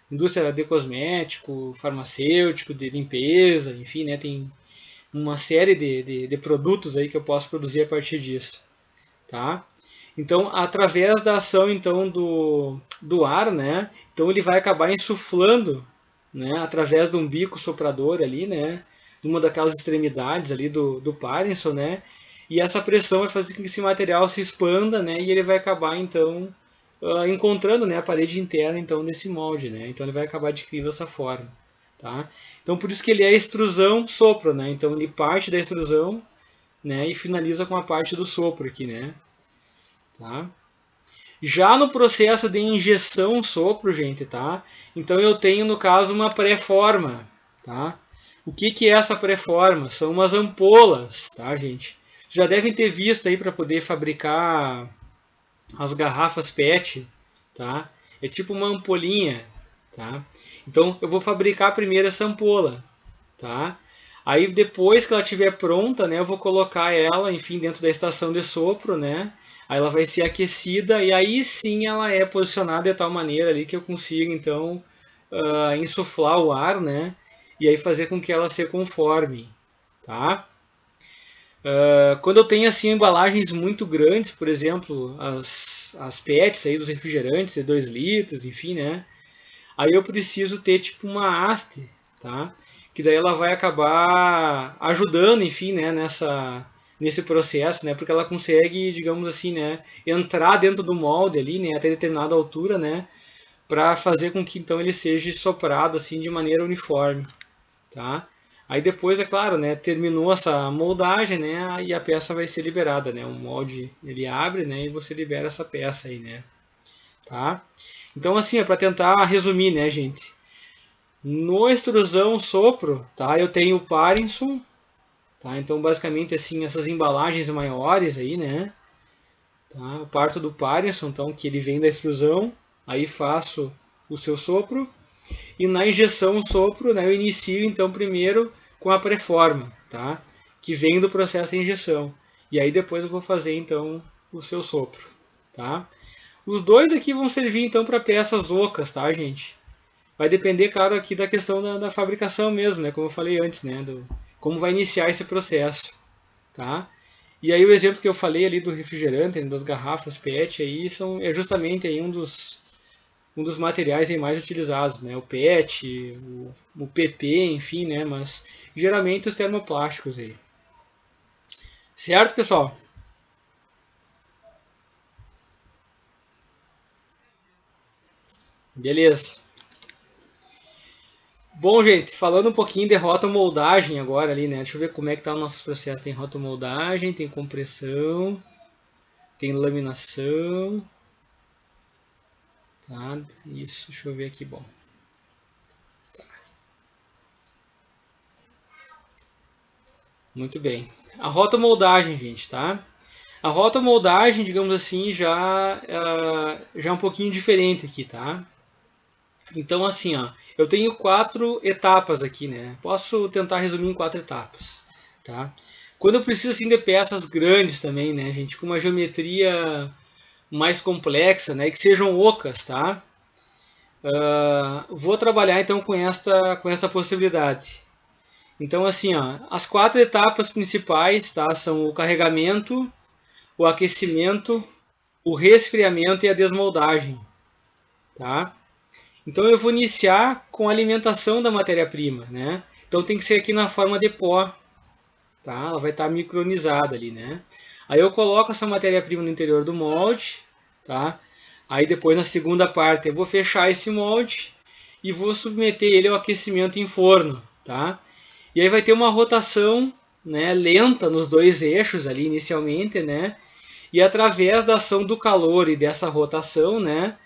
Speaker 1: indústria de cosmético, farmacêutico, de limpeza, enfim, né? Tem uma série de produtos aí que eu posso produzir a partir disso, tá? Então, através da ação então do ar, né? Então ele vai acabar insuflando, né? Através de um bico soprador ali, né? Numa daquelas extremidades ali do Parenson, né? E essa pressão vai fazer com que esse material se expanda, né? E ele vai acabar então encontrando, né, a parede interna então desse molde, né? Então ele vai acabar adquirindo essa forma, tá? Então por isso que ele é extrusão sopro, né? Então ele parte da extrusão, né? E finaliza com a parte do sopro aqui, né? Tá? Já no processo de injeção sopro, gente, tá? Então eu tenho no caso uma pré-forma, tá? O que é essa pré-forma? São umas ampolas, tá, gente? Já devem ter visto aí para poder fabricar as garrafas PET, tá? É tipo uma ampolinha, tá? Então eu vou fabricar primeiro essa ampola, tá? Aí depois que ela estiver pronta, né, eu vou colocar ela, enfim, dentro da estação de sopro, né? Aí ela vai ser aquecida e aí sim ela é posicionada de tal maneira ali que eu consigo então insuflar o ar, né? E aí fazer com que ela se conforme, tá? Quando eu tenho assim embalagens muito grandes, por exemplo, as PETs aí dos refrigerantes de 2 litros, enfim, né? Aí eu preciso ter tipo uma haste, tá? Que daí ela vai acabar ajudando, enfim, né, nesse processo, né? Porque ela consegue, digamos assim, né, entrar dentro do molde ali, né, até determinada altura, né, para fazer com que então ele seja soprado assim de maneira uniforme, tá? Aí depois, é claro, né, terminou essa moldagem, né, e a peça vai ser liberada, né? O molde ele abre, né, e você libera essa peça aí, né? Tá? Então assim, é para tentar resumir, né, gente? No extrusão sopro, tá? Eu tenho o Parinson, tá? Então basicamente assim, essas embalagens maiores aí, né? Tá? Eu parto do Parinson, então que ele vem da extrusão, aí faço o seu sopro. E na injeção sopro, né, eu inicio então primeiro com a pré-forma, tá? Que vem do processo de injeção. E aí depois eu vou fazer então o seu sopro, tá? Os dois aqui vão servir então para peças ocas, tá, gente? Vai depender, claro, aqui da questão da fabricação mesmo, né? Como eu falei antes, né? Como vai iniciar esse processo, tá? E aí o exemplo que eu falei ali do refrigerante, né, das garrafas PET, aí é justamente aí um dos materiais aí mais utilizados, né? O PET, o PP, enfim, né? Mas geralmente os termoplásticos aí. Certo, pessoal? Beleza. Bom, gente, falando um pouquinho de rotomoldagem agora ali, né? Deixa eu ver como é que tá o nosso processo. Tem rotomoldagem, tem compressão, tem laminação, tá? Isso, deixa eu ver aqui, bom. Tá. Muito bem. A rotomoldagem, gente, tá? A rotomoldagem, digamos assim, já é um pouquinho diferente aqui, tá? Então, assim, ó, eu tenho 4 etapas aqui, né? Posso tentar resumir em 4 etapas, tá? Quando eu preciso assim de peças grandes também, né, gente, com uma geometria mais complexa, né, que sejam ocas, tá? Vou trabalhar então com esta possibilidade. Então, assim, ó, as 4 etapas principais, tá, são o carregamento, o aquecimento, o resfriamento e a desmoldagem, tá? Então eu vou iniciar com a alimentação da matéria-prima, né? Então tem que ser aqui na forma de pó, tá? Ela vai estar micronizada ali, né? Aí eu coloco essa matéria-prima no interior do molde, tá? Aí depois na segunda parte eu vou fechar esse molde e vou submeter ele ao aquecimento em forno, tá? E aí vai ter uma rotação, né, lenta nos dois eixos ali inicialmente, né? E através da ação do calor e dessa rotação, né,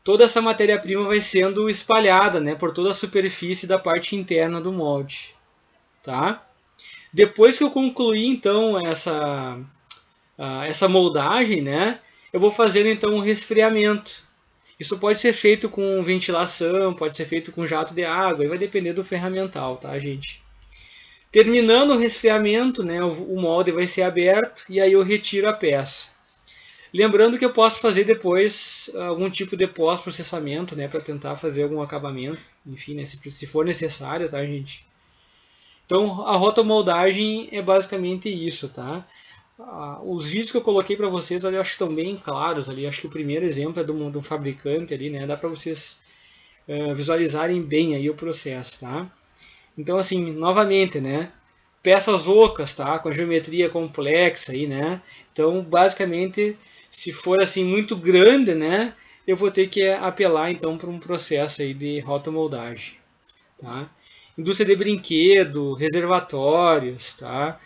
Speaker 1: toda essa matéria-prima vai sendo espalhada, né, por toda a superfície da parte interna do molde, tá? Depois que eu concluir então essa moldagem, né, eu vou fazer então um resfriamento. Isso pode ser feito com ventilação, pode ser feito com jato de água, e vai depender do ferramental, tá, gente? Terminando o resfriamento, né, o molde vai ser aberto e aí eu retiro a peça. Lembrando que eu posso fazer depois algum tipo de pós-processamento, né, para tentar fazer algum acabamento, enfim, né, se for necessário, tá, gente? Então, a rotomoldagem é basicamente isso, tá? Os vídeos que eu coloquei para vocês ali, eu acho que estão bem claros ali. Acho que o primeiro exemplo é do fabricante ali, né? Dá para vocês visualizarem bem aí o processo, tá? Então, assim, novamente, né? Peças ocas, tá? Com a geometria complexa aí, né? Então, basicamente, se for assim muito grande, né? Eu vou ter que apelar então para um processo aí de rotomoldagem, tá? Indústria de brinquedo, reservatórios, tá?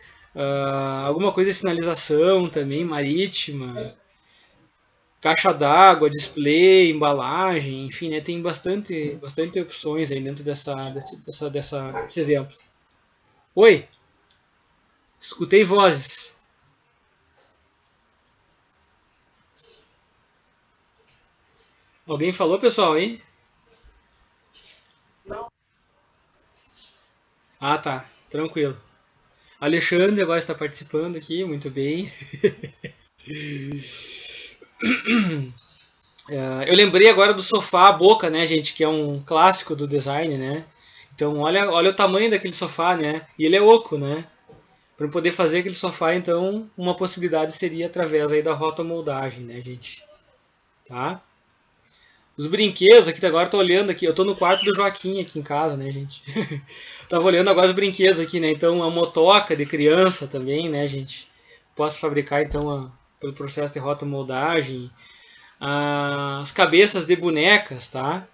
Speaker 1: Alguma coisa de sinalização também, marítima. caixa d'água, display, embalagem, enfim, né, tem bastante opções aí dentro desse exemplo. Oi, escutei vozes. Alguém falou, pessoal, aí? Ah, tá, tranquilo. Alexandre agora está participando aqui, muito bem. Eu lembrei agora do sofá à boca, né, gente, que é um clássico do design, né? Então, olha o tamanho daquele sofá, né? E ele é oco, né? Para poder fazer aquele sofá, então, uma possibilidade seria através aí da rotomoldagem, né, gente? Tá? Os brinquedos aqui, agora eu tô olhando aqui, eu tô no quarto do Joaquim aqui em casa, né, gente? Tava olhando agora os brinquedos aqui, né? Então, a motoca de criança também, né, gente? Posso fabricar, então, pelo processo de rotomoldagem. As cabeças de bonecas, tá?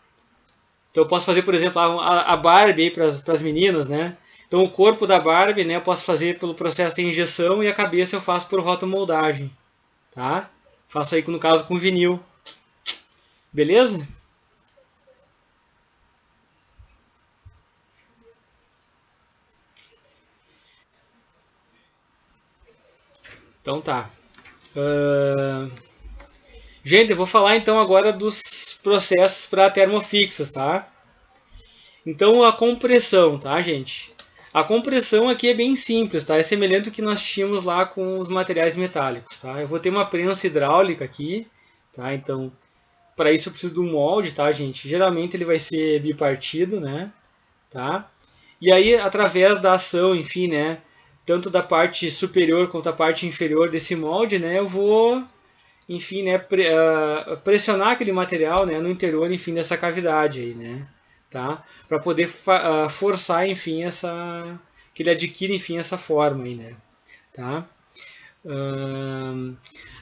Speaker 1: Então, eu posso fazer, por exemplo, a Barbie para as meninas, né? Então, o corpo da Barbie, né, eu posso fazer pelo processo de injeção e a cabeça eu faço por rotomoldagem, tá? Faço aí, no caso, com vinil. Beleza? Então tá. Uh, Gente, eu vou falar então agora dos processos para termofixos, tá? Então a compressão, tá, gente? A compressão aqui é bem simples, tá? É semelhante ao que nós tínhamos lá com os materiais metálicos, tá? Eu vou ter uma prensa hidráulica aqui, tá? Então, para isso eu preciso de um molde, tá, gente? Geralmente ele vai ser bipartido, né? Tá? E aí, através da ação, enfim, né? Tanto da parte superior quanto da parte inferior desse molde, né? Eu vou enfim, né, pressionar aquele material, né, no interior, enfim, dessa cavidade aí, né, tá? Para poder forçar, enfim, que ele adquira, enfim, essa forma aí, né, tá?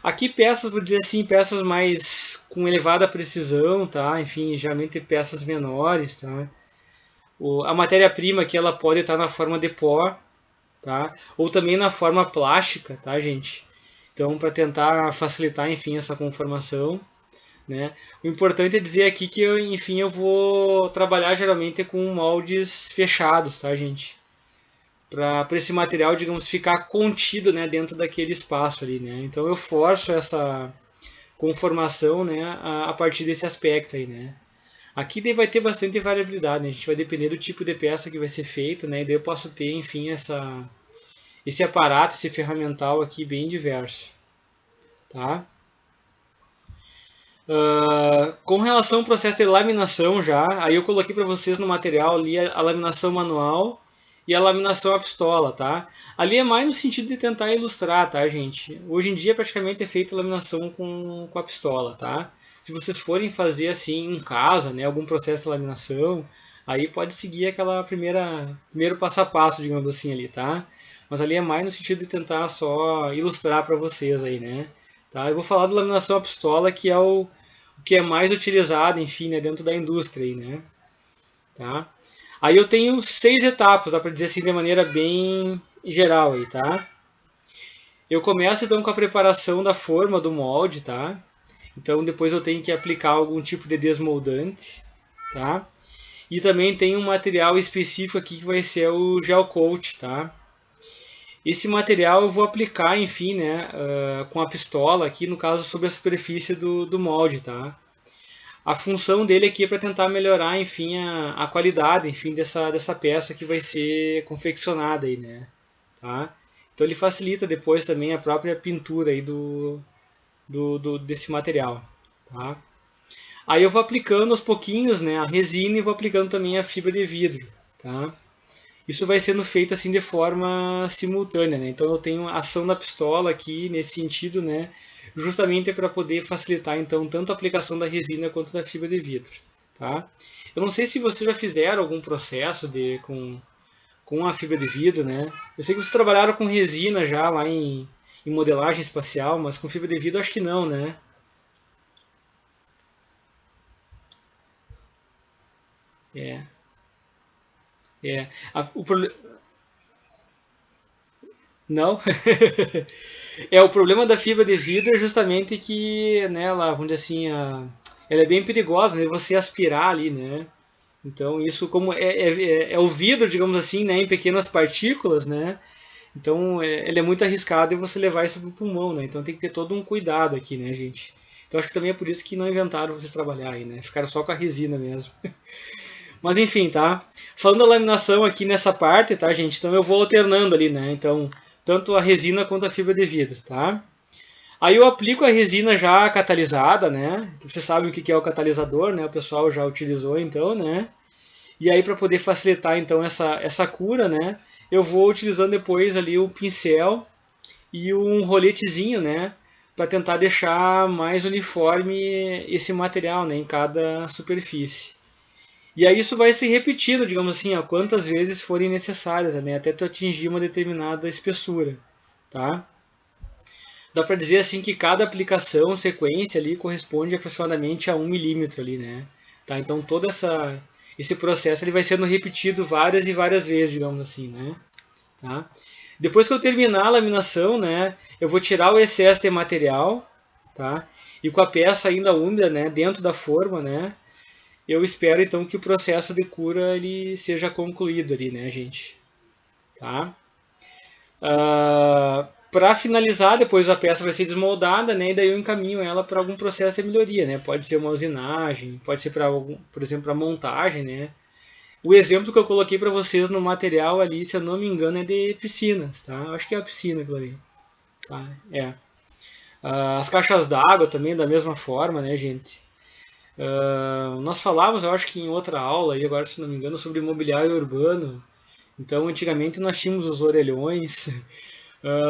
Speaker 1: Aqui peças, vou dizer assim, peças mais com elevada precisão, tá? Enfim, geralmente peças menores, tá? A matéria-prima que ela pode estar na forma de pó, tá? Ou também na forma plástica, tá, gente? Então, para tentar facilitar, enfim, essa conformação, né? O importante é dizer aqui que, enfim, eu vou trabalhar geralmente com moldes fechados, tá, gente? Para esse material, digamos, ficar contido, né, dentro daquele espaço ali, né? Então, eu forço essa conformação, né, a partir desse aspecto aí, né? Aqui daí vai ter bastante variabilidade, né? A gente vai depender do tipo de peça que vai ser feito, né? E daí eu posso ter, enfim, esse aparato, esse ferramental aqui bem diverso, tá? Com relação ao processo de laminação já, aí eu coloquei para vocês no material ali a laminação manual e a laminação à pistola, tá? Ali é mais no sentido de tentar ilustrar, tá, gente? Hoje em dia praticamente é feita laminação com a pistola, tá? Se vocês forem fazer assim em casa, né, algum processo de laminação, aí pode seguir aquela primeiro passo a passo, digamos assim ali, tá? Mas ali é mais no sentido de tentar só ilustrar para vocês aí, né? Tá? Eu vou falar da laminação à pistola, que é o que é mais utilizado, enfim, né, dentro da indústria aí, né? Tá? Aí eu tenho 6 etapas, dá para dizer assim de maneira bem geral aí, tá? Eu começo então com a preparação da forma do molde, tá? Então depois eu tenho que aplicar algum tipo de desmoldante, tá? E também tem um material específico aqui que vai ser o gel coat, tá? Esse material eu vou aplicar, enfim, né, com a pistola aqui, no caso, sobre a superfície do molde, tá? A função dele aqui é para tentar melhorar, enfim, a qualidade, enfim, dessa peça que vai ser confeccionada aí, né? Tá? Então ele facilita depois também a própria pintura aí desse material, tá? Aí eu vou aplicando aos pouquinhos, né, a resina e vou aplicando também a fibra de vidro, tá? Isso vai sendo feito assim de forma simultânea, né? Então eu tenho a ação da pistola aqui nesse sentido, né? Justamente para poder facilitar então tanto a aplicação da resina quanto da fibra de vidro, tá? Eu não sei se vocês já fizeram algum processo com a fibra de vidro, né? Eu sei que vocês trabalharam com resina já lá em modelagem espacial, mas com fibra de vidro acho que não, né? É, é. Não? O problema da fibra de vidro é justamente que, né, ela, vamos dizer assim, ela é bem perigosa, né, você aspirar ali, né? Então isso como é o vidro, digamos assim, né, em pequenas partículas, né? Então ele é muito arriscado e você levar isso pro pulmão, né? Então tem que ter todo um cuidado aqui, né, gente? Então acho que também é por isso que não inventaram vocês trabalhar aí, né? Ficaram só com a resina mesmo. Mas enfim, tá? Falando da laminação aqui nessa parte, tá, gente? Então eu vou alternando ali, né? Então, tanto a resina quanto a fibra de vidro, tá? Aí eu aplico a resina já catalisada, né? Você sabe o que é o catalisador, né? O pessoal já utilizou então, né? E aí para poder facilitar então essa cura, né? Eu vou utilizando depois ali o pincel e um roletezinho, né? Para tentar deixar mais uniforme esse material, né? Em cada superfície. E aí isso vai se repetindo, digamos assim, ó, quantas vezes forem necessárias, né? Até tu atingir uma determinada espessura, tá? Dá para dizer assim que cada aplicação, sequência ali corresponde aproximadamente a 1 milímetro ali, né? Tá? Então todo esse processo ele vai sendo repetido várias e várias vezes, digamos assim, né? Tá? Depois que eu terminar a laminação, né, eu vou tirar o excesso de material, tá? E com a peça ainda úmida, né, dentro da forma, né, eu espero então que o processo de cura ele seja concluído ali, né, gente? Tá? Para finalizar, depois a peça vai ser desmoldada, né, e daí eu encaminho ela para algum processo de melhoria, né? Pode ser uma usinagem, pode ser para algum, por exemplo, para montagem, né? O exemplo que eu coloquei para vocês no material ali, se eu não me engano, é de piscinas, tá? Acho que é a piscina aquilo ali, tá? As caixas d'água também da mesma forma, né, gente? Nós falávamos, eu acho que em outra aula, e agora se não me engano, sobre mobiliário urbano. Então, antigamente nós tínhamos os orelhões,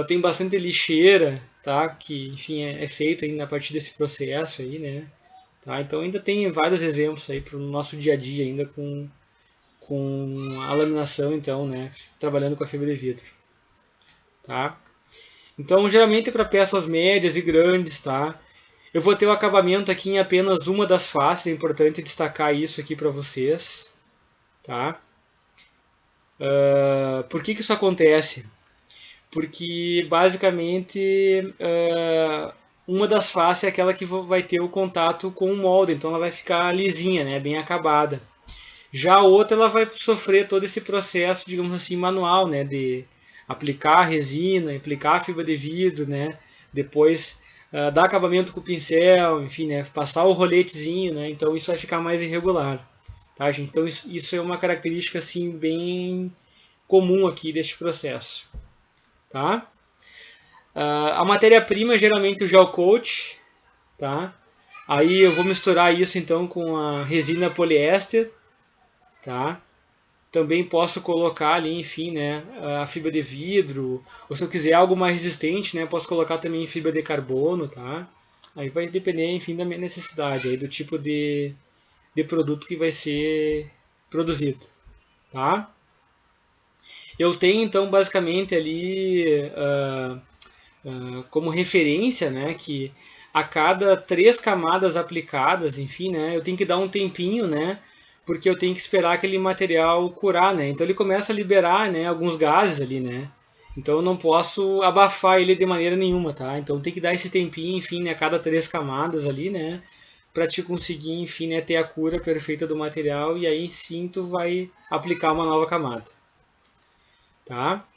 Speaker 1: tem bastante lixeira, tá? Que, enfim, é feito ainda a partir desse processo aí, né? Tá? Então ainda tem vários exemplos aí para o nosso dia a dia ainda com a laminação, então, né? Trabalhando com a fibra de vidro, tá? Então, geralmente para peças médias e grandes, tá? Eu vou ter o acabamento aqui em apenas uma das faces, é importante destacar isso aqui para vocês, tá? Por que isso acontece? Porque basicamente uma das faces é aquela que vai ter o contato com o molde, então ela vai ficar lisinha, né, bem acabada. Já a outra ela vai sofrer todo esse processo, digamos assim, manual, né, de aplicar a resina, aplicar a fibra de vidro, né, depois dar acabamento com o pincel, enfim, né, passar o roletezinho, né, então isso vai ficar mais irregular, tá, gente? Então isso é uma característica assim bem comum aqui deste processo, tá? A matéria-prima é geralmente o gel coat, tá? Aí eu vou misturar isso então com a resina poliéster, tá? Também posso colocar ali, enfim, né, a fibra de vidro, ou se eu quiser algo mais resistente, né, posso colocar também fibra de carbono, tá? Aí vai depender, enfim, da minha necessidade, aí do tipo de produto que vai ser produzido, tá? Eu tenho então basicamente ali como referência, né, que a cada 3 camadas aplicadas, enfim, né, eu tenho que dar um tempinho, né, porque eu tenho que esperar aquele material curar, né, então ele começa a liberar, né, alguns gases ali, né, então eu não posso abafar ele de maneira nenhuma, tá, então tem que dar esse tempinho, enfim, né, a cada 3 camadas ali, né, para te conseguir, enfim, né, ter a cura perfeita do material e aí sim tu vai aplicar uma nova camada, tá?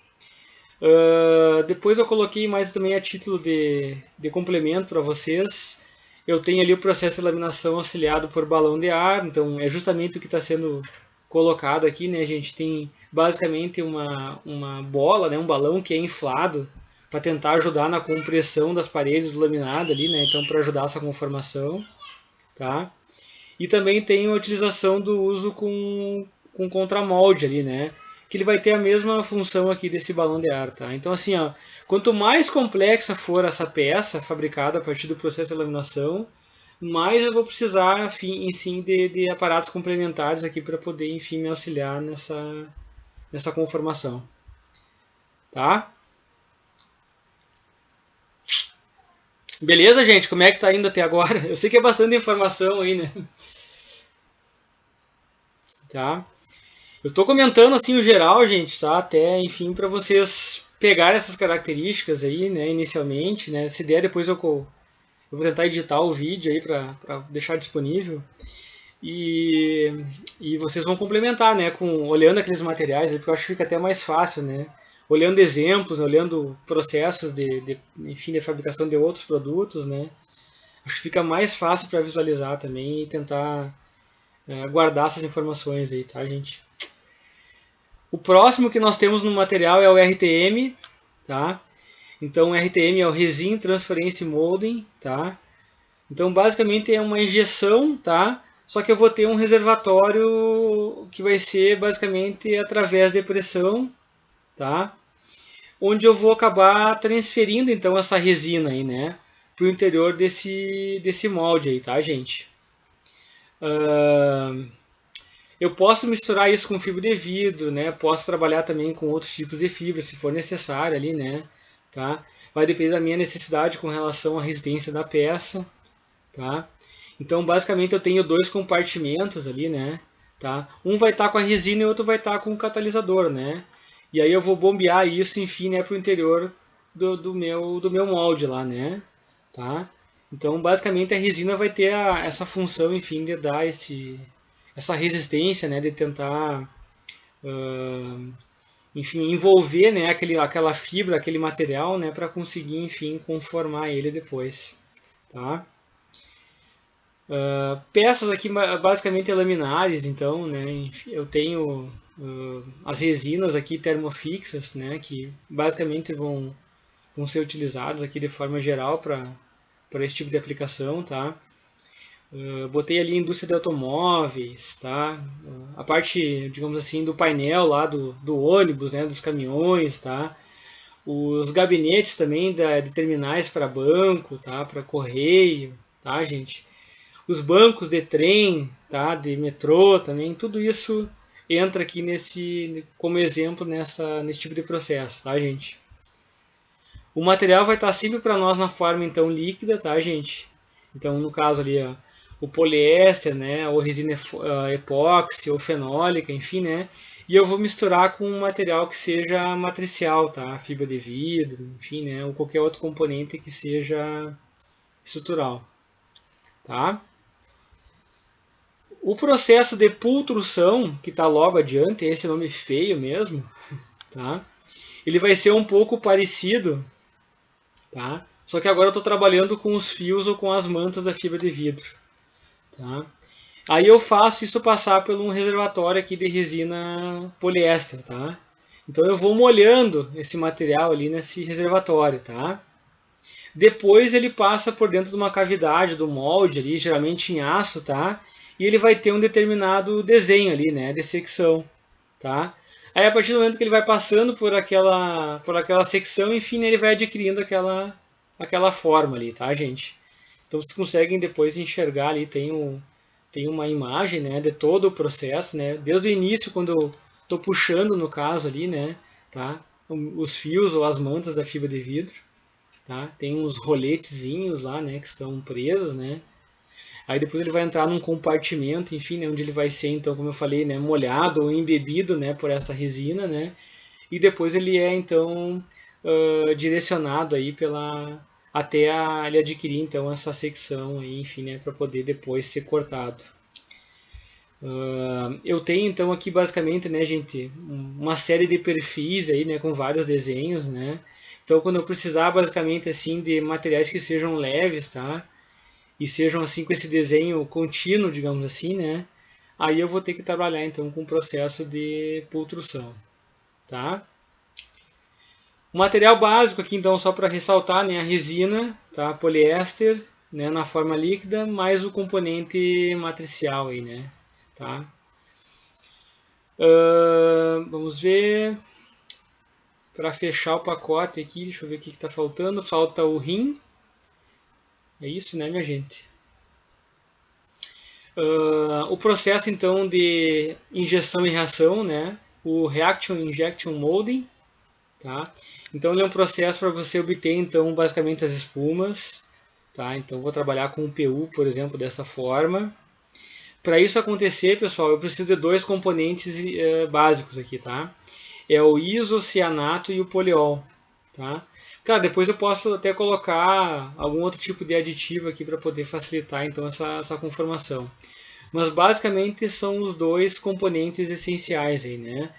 Speaker 1: Depois eu coloquei mais também a título de complemento para vocês. Eu tenho ali o processo de laminação auxiliado por balão de ar, então é justamente o que está sendo colocado aqui, né? A gente tem basicamente uma bola, né? Um balão que é inflado para tentar ajudar na compressão das paredes do laminado ali, né? Então para ajudar essa conformação, tá? E também tem a utilização do uso com contramolde ali, né? Que ele vai ter a mesma função aqui desse balão de ar, tá? Então assim, ó, quanto mais complexa for essa peça fabricada a partir do processo de laminação, mais eu vou precisar, enfim, de aparatos complementares aqui para poder, enfim, me auxiliar nessa conformação, tá? Beleza, gente? Como é que tá indo até agora? Eu sei que é bastante informação aí, né? Tá? Eu tô comentando assim o geral, gente, tá? Até, enfim, para vocês pegar essas características aí, né, inicialmente, né, se der depois eu vou tentar editar o vídeo aí para deixar disponível e vocês vão complementar, né, olhando aqueles materiais, porque eu acho que fica até mais fácil, né, olhando exemplos, olhando processos enfim, de fabricação de outros produtos, né, acho que fica mais fácil para visualizar também e tentar guardar essas informações aí, tá, gente? O próximo que nós temos no material é o RTM, tá? Então o RTM é o Resin Transference Molding, tá? Então basicamente é uma injeção, tá? Só que eu vou ter um reservatório que vai ser basicamente através de pressão, tá? Onde eu vou acabar transferindo então essa resina aí, né? Para o interior desse molde aí, tá, gente? Eu posso misturar isso com fibra de vidro, né? Posso trabalhar também com outros tipos de fibra, se for necessário ali, né? Tá? Vai depender da minha necessidade com relação à resistência da peça, tá? Então, basicamente, eu tenho dois compartimentos ali, né? Tá? Um vai estar com a resina e o outro vai estar com o catalisador, né? E aí eu vou bombear isso, enfim, né, para o interior do meu molde lá, né? Tá? Então, basicamente, a resina vai ter essa função, enfim, de dar essa resistência, né, de tentar, enfim, envolver, né, aquela fibra, aquele material, né, para conseguir, enfim, conformar ele depois, tá? Peças aqui basicamente laminares, então, né, enfim, eu tenho as resinas aqui termofixas, né, que basicamente vão ser utilizadas aqui de forma geral para esse tipo de aplicação, tá? Botei ali indústria de automóveis, tá? A parte, digamos assim, do painel lá do ônibus, né? Dos caminhões, tá? Os gabinetes também de terminais para banco, tá? Para correio, tá, gente? Os bancos de trem, tá? De metrô também, tudo isso entra aqui como exemplo nesse tipo de processo, tá, gente? O material vai estar sempre para nós na forma então líquida, tá, gente? Então, no caso ali, ó, o poliéster, né, ou resina epóxi, ou fenólica, enfim, né? E eu vou misturar com um material que seja matricial, tá? Fibra de vidro, enfim, né? Ou qualquer outro componente que seja estrutural, tá? O processo de pultrução, que está logo adiante, esse nome feio mesmo, tá? Ele vai ser um pouco parecido, tá? Só que agora eu estou trabalhando com os fios ou com as mantas da fibra de vidro. Tá? Aí eu faço isso passar por um reservatório aqui de resina poliéster, tá? Então eu vou molhando esse material ali nesse reservatório, tá? Depois ele passa por dentro de uma cavidade do molde ali, geralmente em aço, tá? E ele vai ter um determinado desenho ali, né, de secção, tá? Aí a partir do momento que ele vai passando por aquela secção, enfim, ele vai adquirindo aquela forma ali, tá, gente? Então vocês conseguem depois enxergar ali, tem uma imagem, né, de todo o processo, né, desde o início, quando eu estou puxando, no caso ali, né, tá, os fios ou as mantas da fibra de vidro, tá, tem uns roletezinhos lá, né, que estão presos, né, aí depois ele vai entrar num compartimento, enfim, né, onde ele vai ser, então, como eu falei, né, molhado ou embebido, né, por esta resina, né, e depois ele é, então, direcionado aí até ele adquirir então essa secção aí, enfim, né, para poder depois ser cortado. Eu tenho então aqui basicamente, né, gente, uma série de perfis aí, né, com vários desenhos, né. Então quando eu precisar basicamente assim de materiais que sejam leves, tá, e sejam assim com esse desenho contínuo, digamos assim, né, aí eu vou ter que trabalhar então com o processo de pultrução, tá. O material básico aqui, então, só para ressaltar, né, a resina, tá, poliéster, né, na forma líquida, mais o componente matricial aí, né, tá. Vamos ver, para fechar o pacote aqui, deixa eu ver o que está faltando. Falta o rim, é isso, né, minha gente. O processo, então, de injeção e reação, né, o Reaction Injection Molding. Tá? Então ele é um processo para você obter então basicamente as espumas, tá? Então vou trabalhar com o PU, por exemplo, dessa forma. Para isso acontecer, pessoal, eu preciso de dois componentes básicos aqui, tá? é o isocianato e o poliol, tá? Cara, depois eu posso até colocar algum outro tipo de aditivo aqui para poder facilitar então essa conformação. Mas basicamente são os dois componentes essenciais aí, né?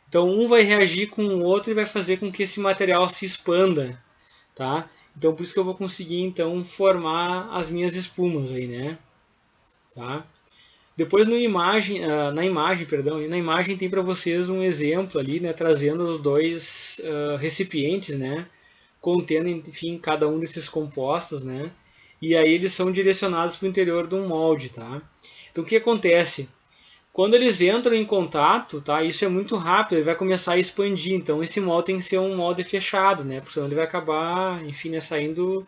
Speaker 1: Então um vai reagir com o outro e vai fazer com que esse material se expanda, tá? Então por isso que eu vou conseguir então formar as minhas espumas aí, né? Tá? Depois no imagem, na imagem, perdão, na imagem tem para vocês um exemplo ali, né, trazendo os dois recipientes, né, contendo, enfim, cada um desses compostos, né, e aí eles são direcionados para o interior de um molde, tá? Então o que acontece? Quando eles entram em contato, tá, isso é muito rápido, ele vai começar a expandir, então esse molde tem que ser um molde fechado, né, porque senão ele vai acabar, enfim, né, saindo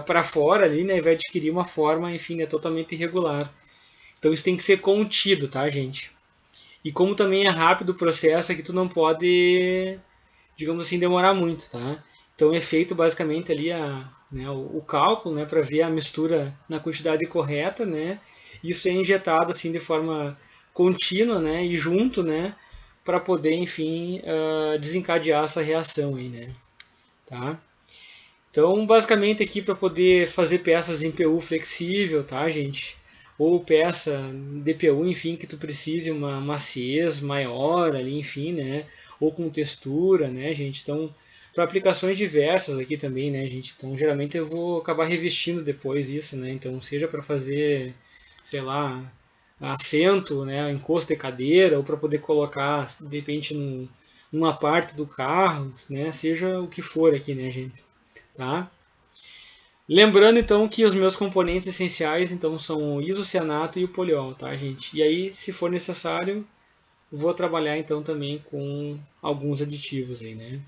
Speaker 1: para fora ali, né, e vai adquirir uma forma, enfim, né, totalmente irregular. Então isso tem que ser contido, tá, gente? E como também é rápido o processo, é que tu não pode, digamos assim, demorar muito, tá? Então é feito basicamente ali né, o cálculo, né, para ver a mistura na quantidade correta, né? Isso é injetado assim de forma contínua, né, e junto, né, para poder, enfim, desencadear essa reação aí, né? Tá? Então, basicamente aqui para poder fazer peças em PU flexível, tá, gente? Ou peça DPU, enfim, que tu precise uma maciez maior ali, enfim, né? Ou com textura, né, gente? Então, para aplicações diversas aqui também, né, gente? Então, geralmente eu vou acabar revestindo depois isso, né? Então, seja para fazer, sei lá, assento, né, encosto de cadeira, ou para poder colocar, de repente, numa parte do carro, né? Seja o que for aqui, né, gente? Tá? Lembrando então que os meus componentes essenciais então são o isocianato e o poliol, tá, gente? E aí, se for necessário, vou trabalhar então também com alguns aditivos aí, né?